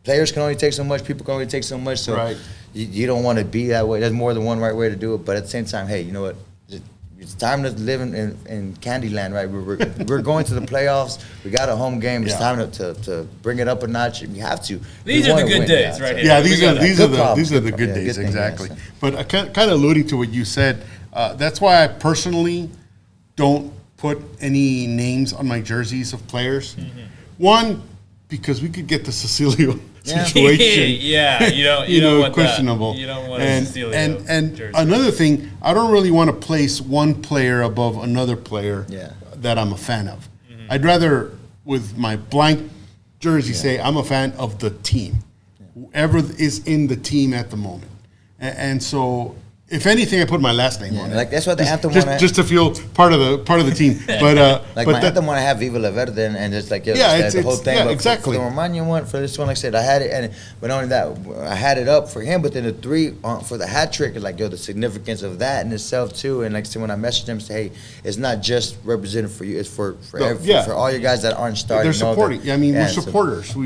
players can only take so much, people can only take so much. So you don't want to be that way. There's more than one right way to do it. But at the same time, hey, you know what? It's time to live in Candyland, right? We're going to the playoffs. We got a home game. It's time to bring it up a notch. We have to. These are the good days, right here. Yeah, these are the good days, exactly. But kind of alluding to what you said, that's why I personally don't put any names on my jerseys of players. Mm-hmm. One, because we could get the Cecilio situation. You don't want questionable. That. You don't want a Cecilio and jersey. Another thing, I don't really want to place one player above another player that I'm a fan of. Mm-hmm. I'd rather, with my blank jersey, say I'm a fan of the team, whoever is in the team at the moment. And so, if anything, I put my last name on it. Like that's what the anthem just to feel part of the team. But like my anthem want to have Viva la Verde and it's like the whole thing. Yeah, but exactly. For the Romano one, for this one, like I said, I had it, but not only that, I had it up for him. But then the 3 for the hat trick is like the significance of that in itself too. And like I said, when I messaged him, say, hey, it's not just representing for you; it's for all you guys that aren't starting. They're supporting. We're supporters.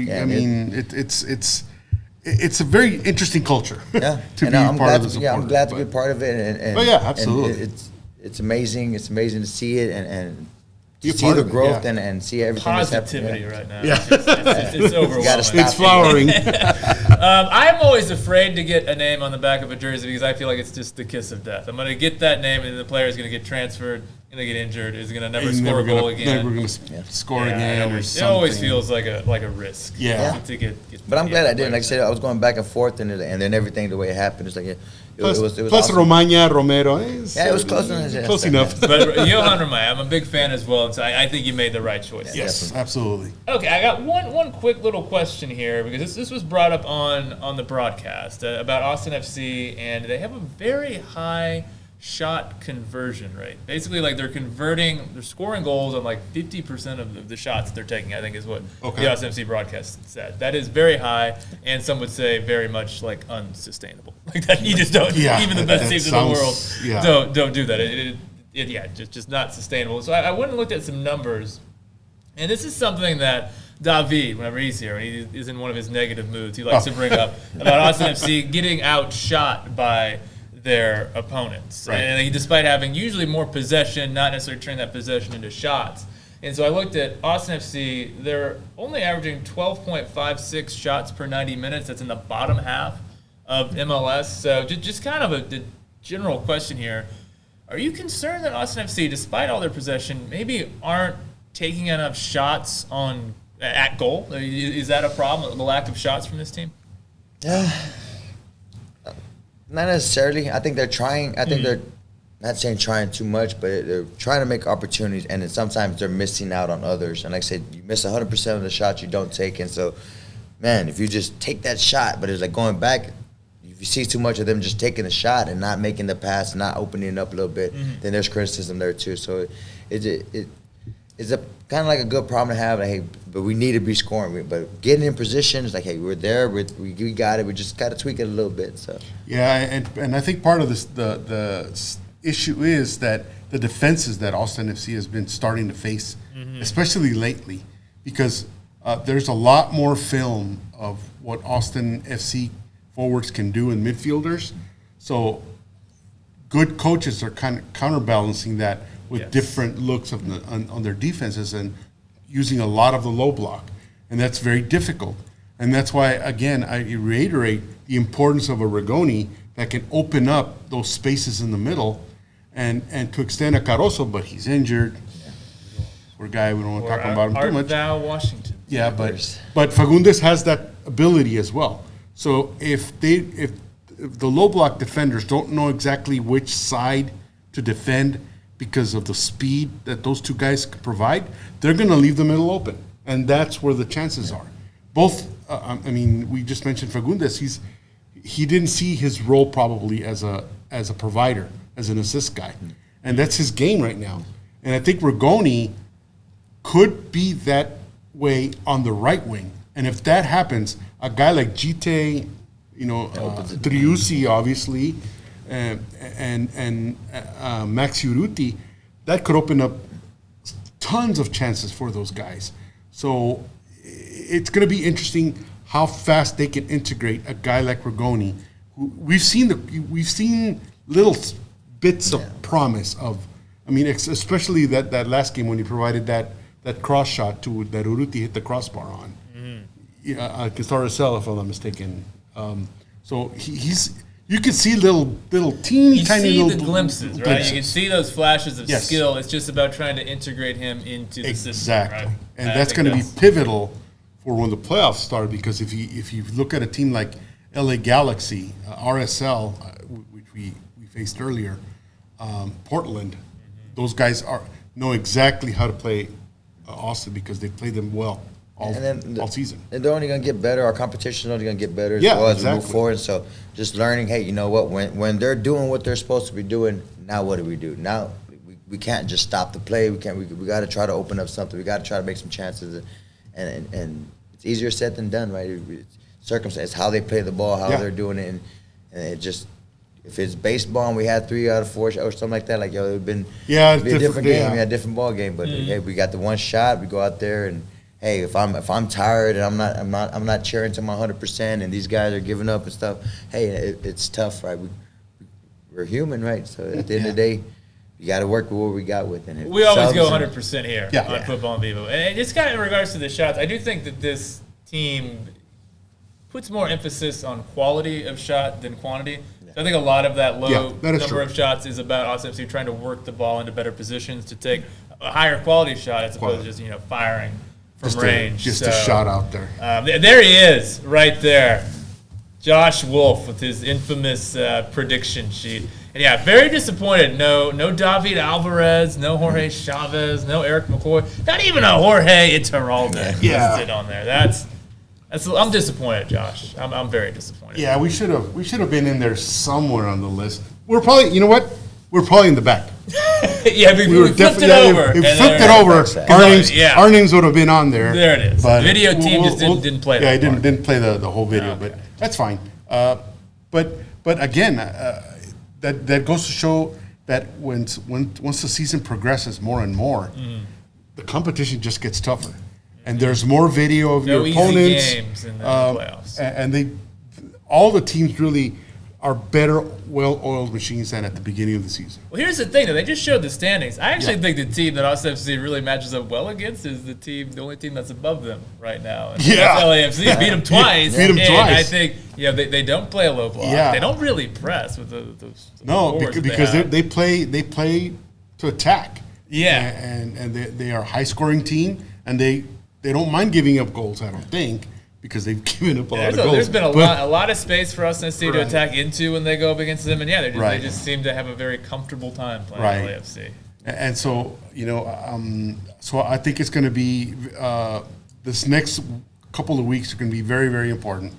It's a very interesting culture to be part of the supporters. Yeah, I'm glad to be part of it. And absolutely. And it's amazing. It's amazing to see it and to see part the of it, growth and see everything that's happening. Positivity right now. Yeah. It's overwhelming. It's flowering. I'm always afraid to get a name on the back of a jersey because I feel like it's just the kiss of death. I'm going to get that name and the player is going to get transferred, going to get injured, is going to never score a goal again. Never going to score again or something. It always feels like a risk. To get but I'm glad I did. Like I said, I was going back and forth and then everything the way it happened. It's like it was plus awesome. Romana, Romero. It was close enough. But Johan Romana, I'm a big fan as well, so I think you made the right choice. Yes, absolutely. Okay, I got one quick little question here because this was brought up on the broadcast about Austin FC, and they have a very high shot conversion rate. Basically, like they're scoring goals on like 50% of the shots that they're taking, I think is what the Austin FC broadcast said. That is very high, and some would say very much like unsustainable. Like that you just don't, even the best teams in the world don't do that. Just not sustainable. So I went and looked at some numbers, and this is something that David, whenever he's here, and he is in one of his negative moods, he likes to bring up about Austin FC getting outshot by their opponents. Right. And despite having usually more possession, not necessarily turning that possession into shots. And so I looked at Austin FC, they're only averaging 12.56 shots per 90 minutes. That's in the bottom half of MLS. So just kind of a general question here. Are you concerned that Austin FC, despite all their possession, maybe aren't taking enough shots at goal? Is that a problem, the lack of shots from this team? Not necessarily. I think they're trying. I think they're not saying trying too much, but they're trying to make opportunities, and then sometimes they're missing out on others. And like I said, you miss 100% of the shots you don't take. And so, man, if you just take that shot, but it's like going back, if you see too much of them just taking a shot and not making the pass, not opening it up a little bit, then there's criticism there too. So it's a kind of like a good problem to have. Like, hey, but we need to be scoring. But getting in position is like, hey, we're there. We got it. We just got to tweak it a little bit. So and I think part of this the issue is that the defenses that Austin FC has been starting to face, especially lately, because there's a lot more film of what Austin FC forwards can do in midfielders. So good coaches are kind of counterbalancing that with different looks on their defenses and using a lot of the low block. And that's very difficult. And that's why, again, I reiterate the importance of a Rigoni that can open up those spaces in the middle and to extend a Caroso, but he's injured. Poor guy, we don't want to talk about him too much. Val Washington. Yeah, but Fagundes has that ability as well. So if the low block defenders don't know exactly which side to defend because of the speed that those two guys could provide, they're going to leave the middle open, and that's where the chances are. Both, we just mentioned Fagundes. He didn't see his role probably as a provider, as an assist guy, and that's his game right now. And I think Rigoni could be that way on the right wing. And if that happens, a guy like Djitte, Driussi, obviously, and Max Urriti, that could open up tons of chances for those guys. So it's going to be interesting how fast they can integrate a guy like Rigoni. We've seen little bits of promise of. I mean, especially that last game when he provided that cross shot that Urruti hit the crossbar on. Against RSL, if I'm not mistaken. So you can see little teeny tiny little little glimpses, right? You can see those flashes of skill. It's just about trying to integrate him into the system. Exactly. Right? And that's going to be pivotal for when the playoffs start, because if you look at a team like LA Galaxy, RSL, which we faced earlier, Portland, those guys know exactly how to play Austin because they played them well all season. And they're only going to get better. Our competition is only going to get better as well as we move forward. So just learning, hey, you know what? When they're doing what they're supposed to be doing, now what do we do? Now we can't just stop the play. We got to try to open up something. We got to try to make some chances. And it's easier said than done, right? Circumstance, how they play the ball, how they're doing it, and it just. If it's baseball and we had 3 out of 4 or something like that, it would have been be a different game, a different ball game. But hey, we got the one shot. We go out there and hey, if I'm tired and I'm not cheering to my 100%, and these guys are giving up and stuff. Hey, it's tough, right? We're human, right? So at the end of the day, you got to work with what we got with. And we always go 100% here on Futbol En Vivo. And just kind of in regards to the shots, I do think that this team puts more emphasis on quality of shot than quantity. I think a lot of that low number of shots is about Austin FC trying to work the ball into better positions to take a higher quality shot as opposed to just firing from range. Just a shot out there. There he is, right there, Josh Wolf with his infamous prediction sheet. And very disappointed. No David Alvarez, no Jorge Chavez, no Eric McCoy, not even a Jorge Iturralde listed on there. I'm disappointed, Josh. I'm very disappointed. Yeah, we should have been in there somewhere on the list. We're probably, you know what? We're probably in the back. we flipped it over. We flipped it over. Our names would have been on there. There it is. But the video team just didn't play. Yeah, didn't play the whole video, but that's fine. But again, that goes to show that once the season progresses more and more, the competition just gets tougher. And there's more video of your opponents. Easy games in the playoffs. And all the teams really are better, well-oiled machines than at the beginning of the season. Well, here's the thing, though. They just showed the standings. I actually think the team that Austin FC really matches up well against is the only team that's above them right now. And that's LAFC. Beat them twice. I think they don't play a low block. Yeah. They don't really press with the because they play to attack. Yeah. And they are a high-scoring team, and they don't mind giving up goals, I don't think, because they've given up a lot of goals. There's been a lot of space for Austin FC to attack into when they go up against them, and they just seem to have a very comfortable time playing LAFC. And so, so I think it's going to be this next couple of weeks are going to be very, very important.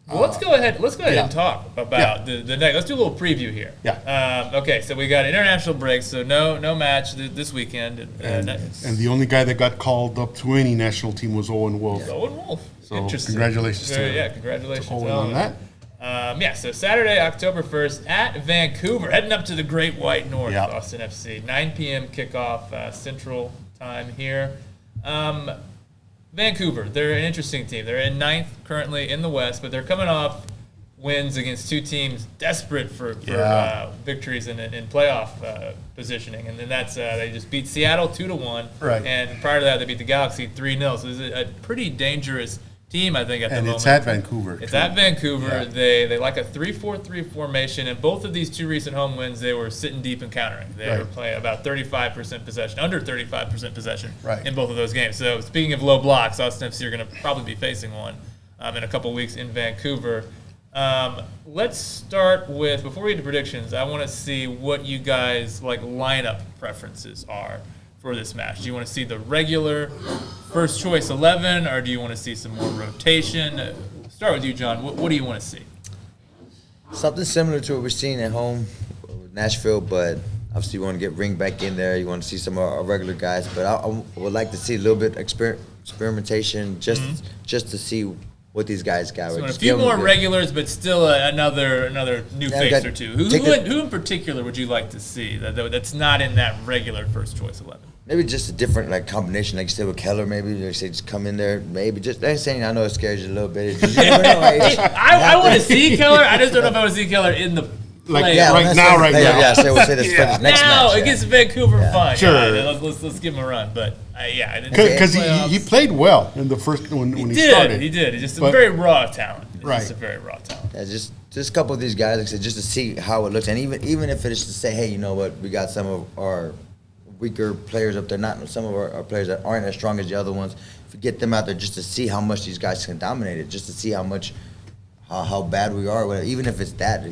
Well, let's go ahead and talk about the next. Let's do a little preview here. Yeah. Okay, so we got international breaks, so no match this weekend. And the only guy that got called up to any national team was Owen Wolf. Owen Wolf. So congratulations congratulations to Owen on that. So Saturday, October 1st at Vancouver, heading up to the Great White North, Austin FC. 9 p.m. kickoff Central Time here. Vancouver, they're an interesting team. They're in 9th currently in the West, but they're coming off wins against two teams desperate for victories in playoff positioning. And then they just beat Seattle 2-1. Right. And prior to that, they beat the Galaxy 3-0. So it's a pretty dangerous team, I think, at the moment. And it's at Vancouver. It's at Vancouver. Yeah. They like a 3-4-3 formation. And both of these two recent home wins, they were sitting deep and countering. They were playing about 35% possession, under 35% possession in both of those games. So speaking of low blocks, Austin FC are going to probably be facing one in a couple weeks in Vancouver. Let's start with, before we get to predictions, I want to see what you guys lineup preferences are for this match. Do you want to see the regular first choice 11, or do you want to see some more rotation? Start with you, John. What do you want to see? Something similar to what we're seeing at home with Nashville, but Obviously, you want to get Ring back in there. You want to see some of our regular guys. But I would like to see a little bit experimentation just to see what these guys got. So a few more regulars, but still another new face or two. Who in particular would you like to see that's not in that regular first choice 11? Maybe just a different combination, like you said with Keller. Maybe they say just come in there. Maybe just I'm saying I know it scares you a little bit. Just, you never know, I want to see Keller. I just don't know if I want to see Keller in the play. Right now. Yeah, so we'll say this for the next match. Against Vancouver, fine. Sure. Yeah, let's give him a run. But because he played well in the first when he started. He did. He's just a very raw talent. Right. Just a very raw talent. Yeah, just a couple of these guys, like I said, just to see how it looks, and even if it is to say, hey, you know what, we got some of our weaker players up there, not some of our players that aren't as strong as the other ones. If we get them out there, just to see how much these guys can dominate it, just to see how much how bad we are. Even if it's that.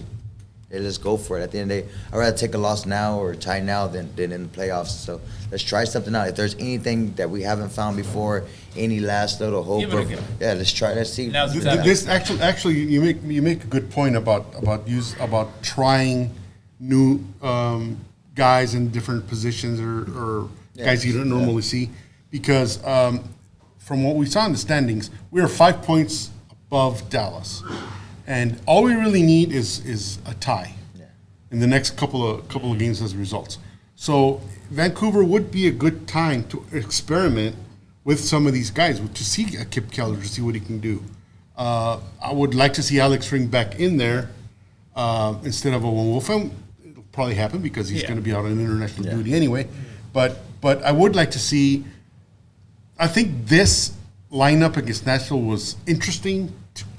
Let's go for it. At the end of the day, I'd rather take a loss now or tie now than in the playoffs. So let's try something out. If there's anything that we haven't found before, any last little hope, let's try. Let's see. This actually, you make a good point about trying new guys in different positions or guys you don't normally see, because from what we saw in the standings, we are 5 points above Dallas. And all we really need is a tie in the next couple of games as results. So Vancouver would be a good time to experiment with some of these guys, to see Kip Keller, to see what he can do. I would like to see Alex Ring back in there instead of Owen Wolf. It'll probably happen because he's going to be out on international duty anyway. But I would like to see. I think this lineup against Nashville was interesting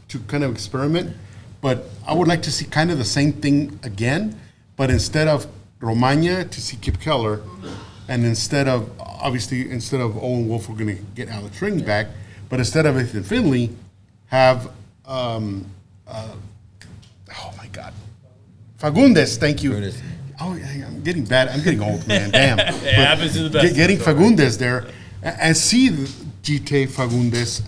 to kind of experiment, but I would like to see kind of the same thing again, but instead of Romana, to see Kip Keller, and instead of Owen Wolf, we're going to get Alex Ring back, but instead of Ethan Finley, have oh my God, Fagundes. Thank you. Fagundes. Oh, I'm getting bad. I'm getting old, man. Damn. It happens to the best. Getting Fagundes there and see Djitte, Fagundes,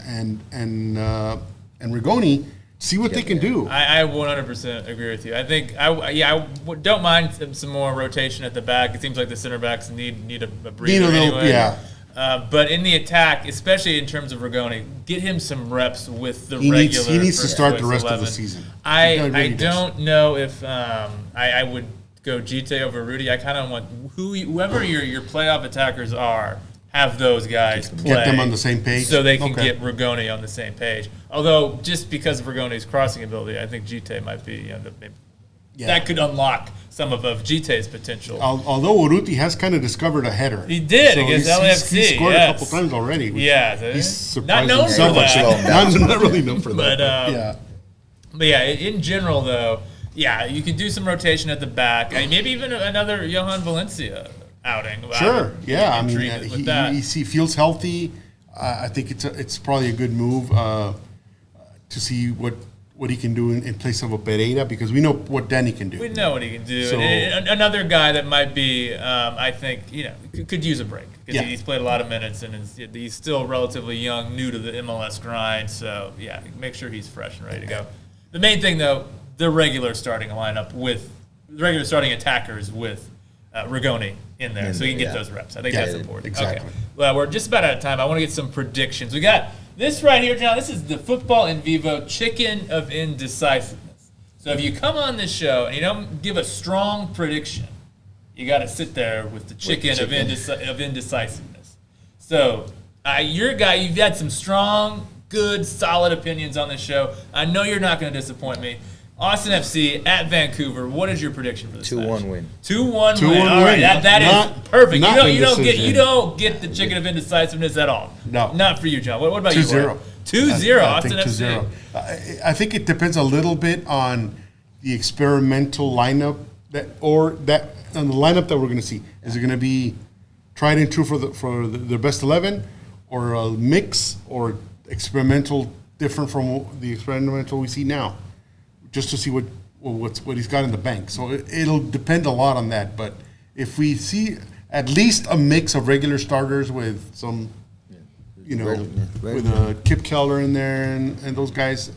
and Rigoni, see what they can do. I 100% agree with you. I think I don't mind some more rotation at the back. It seems like the center backs need a breather anyway. Yeah. But in the attack, especially in terms of Rigoni, get him some reps with the regular. He needs to start the rest 11. of the season. I don't know if I would go Djitte over Urriti. I kind of want whoever your playoff attackers are. Have those guys play. Get them on the same page. So they can get Rigoni on the same page. Although, just because of Rigoni's crossing ability, I think Djitte might be, that could unlock some of Djitte's potential. Although Urriti has kind of discovered a header. He did against LAFC. He's scored a couple times already. He's surprised not known himself. for that. Not really known for that. But in general, though, you could do some rotation at the back. Maybe even another Johan Valencia outing. Sure, yeah. I mean, he feels healthy. I think it's probably a good move to see what he can do in place of a Pereira, because we know what Danny can do. We know what he can do. So, and another guy that might be, I think, could use a break, because he's played a lot of minutes and he's still relatively young, new to the MLS grind. So make sure he's fresh and ready to go. The main thing, though, the regular starting lineup with the regular starting attackers with Rigoni in there, so he can get those reps. I think that's important. Exactly. Okay. Well, we're just about out of time. I want to get some predictions. We got this right here, John. This is the Futbol En Vivo Chicken of Indecisiveness. So if you come on this show and you don't give a strong prediction, you got to sit there with the chicken of indecisiveness. So you're a guy, you've had some strong, good, solid opinions on this show. I know you're not going to disappoint me. Austin FC at Vancouver. What is your prediction for this match? 2-1 win. 2-1 win. All right, that is perfect. You don't get the chicken of indecisiveness at all. No, not for you, John. What about 2-0. you? 2-0. Austin FC. 2-0. I think it depends a little bit on the experimental lineup on the lineup that we're going to see. Is it going to be tried and true for the best 11, or a mix, or experimental different from the experimental we see now? Just to see what he's got in the bank. So it'll depend a lot on that. But if we see at least a mix of regular starters with some, with a Kip Keller in there and those guys,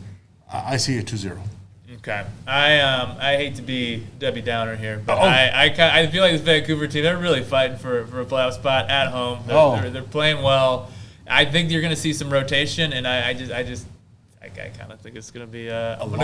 I see a 2-0. Okay, I hate to be Debbie Downer here, but I feel like this Vancouver team, they're really fighting for a playoff spot at home. They're playing well. I think you're going to see some rotation, and I kind of think it's going to be I'm going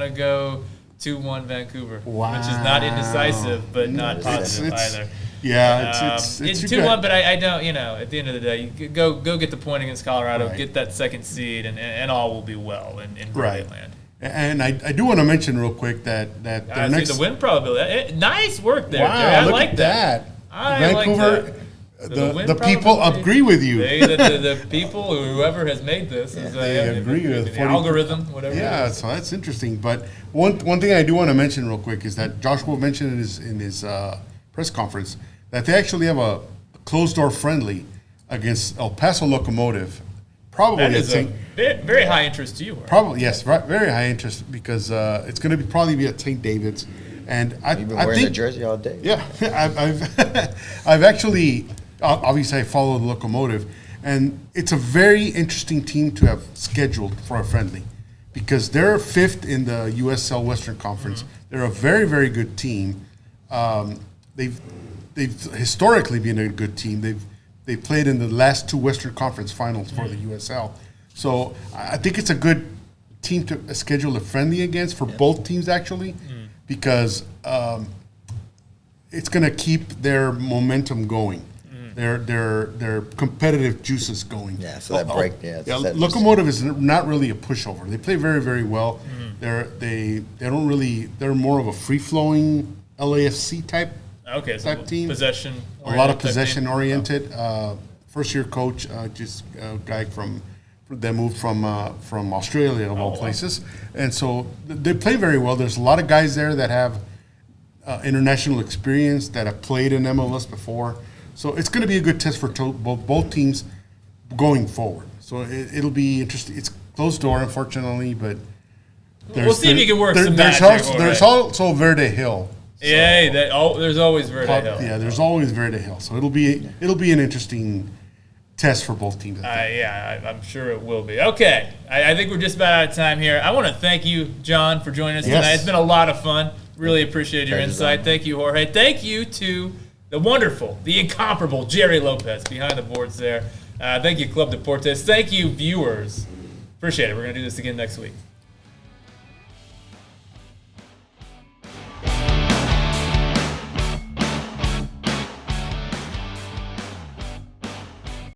to go 2-1 Vancouver, which is not indecisive, but not positive either. Yeah, it's 2-1, but I don't. At the end of the day, you go get the point against Colorado, get that second seed, and all will be in Brilliant Land. And I do want to mention real quick that I see the win probability. Nice work there, wow, Jerry. I look like at that. Vancouver, the people agree with you. The people, whoever has made this, they agree with the algorithm, whatever. Yeah, so that's interesting. But one thing I do want to mention real quick is that Joshua mentioned in his press conference that they actually have a closed door friendly against El Paso Locomotive. Probably that is very high interest to you. Right? Probably yes, right, very high interest because it's going to probably be at St. David's, and You've been wearing the jersey all day. Yeah, I've actually obviously I follow the Locomotive, and it's a very interesting team to have scheduled for a friendly because they're 5th in the USL Western Conference. Mm-hmm. They're a very very good team. They've historically been a good team. They've played in the last 2 Western Conference finals for the USL. So I think it's a good team to schedule a friendly against for both teams, actually, because it's going to keep their momentum going, their competitive juices going. Yeah, so that break, Locomotive is not really a pushover. They play very, very well. They're more of a free-flowing LAFC type team. Possession. A lot of possession-oriented. First-year coach, just a guy that moved from Australia, of all places. And so they play very well. There's a lot of guys there that have international experience, that have played in MLS before. So it's going to be a good test for both teams going forward. So it'll be interesting. It's closed door, unfortunately, but we'll see if you can work some magic. There's also Verde Hill. So, there's always Verde Hill. Yeah, there's always Verde Hill. So it'll be an interesting test for both teams. I'm sure it will be. Okay, I think we're just about out of time here. I want to thank you, John, for joining us tonight. It's been a lot of fun. Really appreciate your insight. Thank you, Jorge. Thank you to the wonderful, the incomparable Jerry Lopez behind the boards there. Thank you, Club Deportes. Thank you, viewers. Appreciate it. We're going to do this again next week.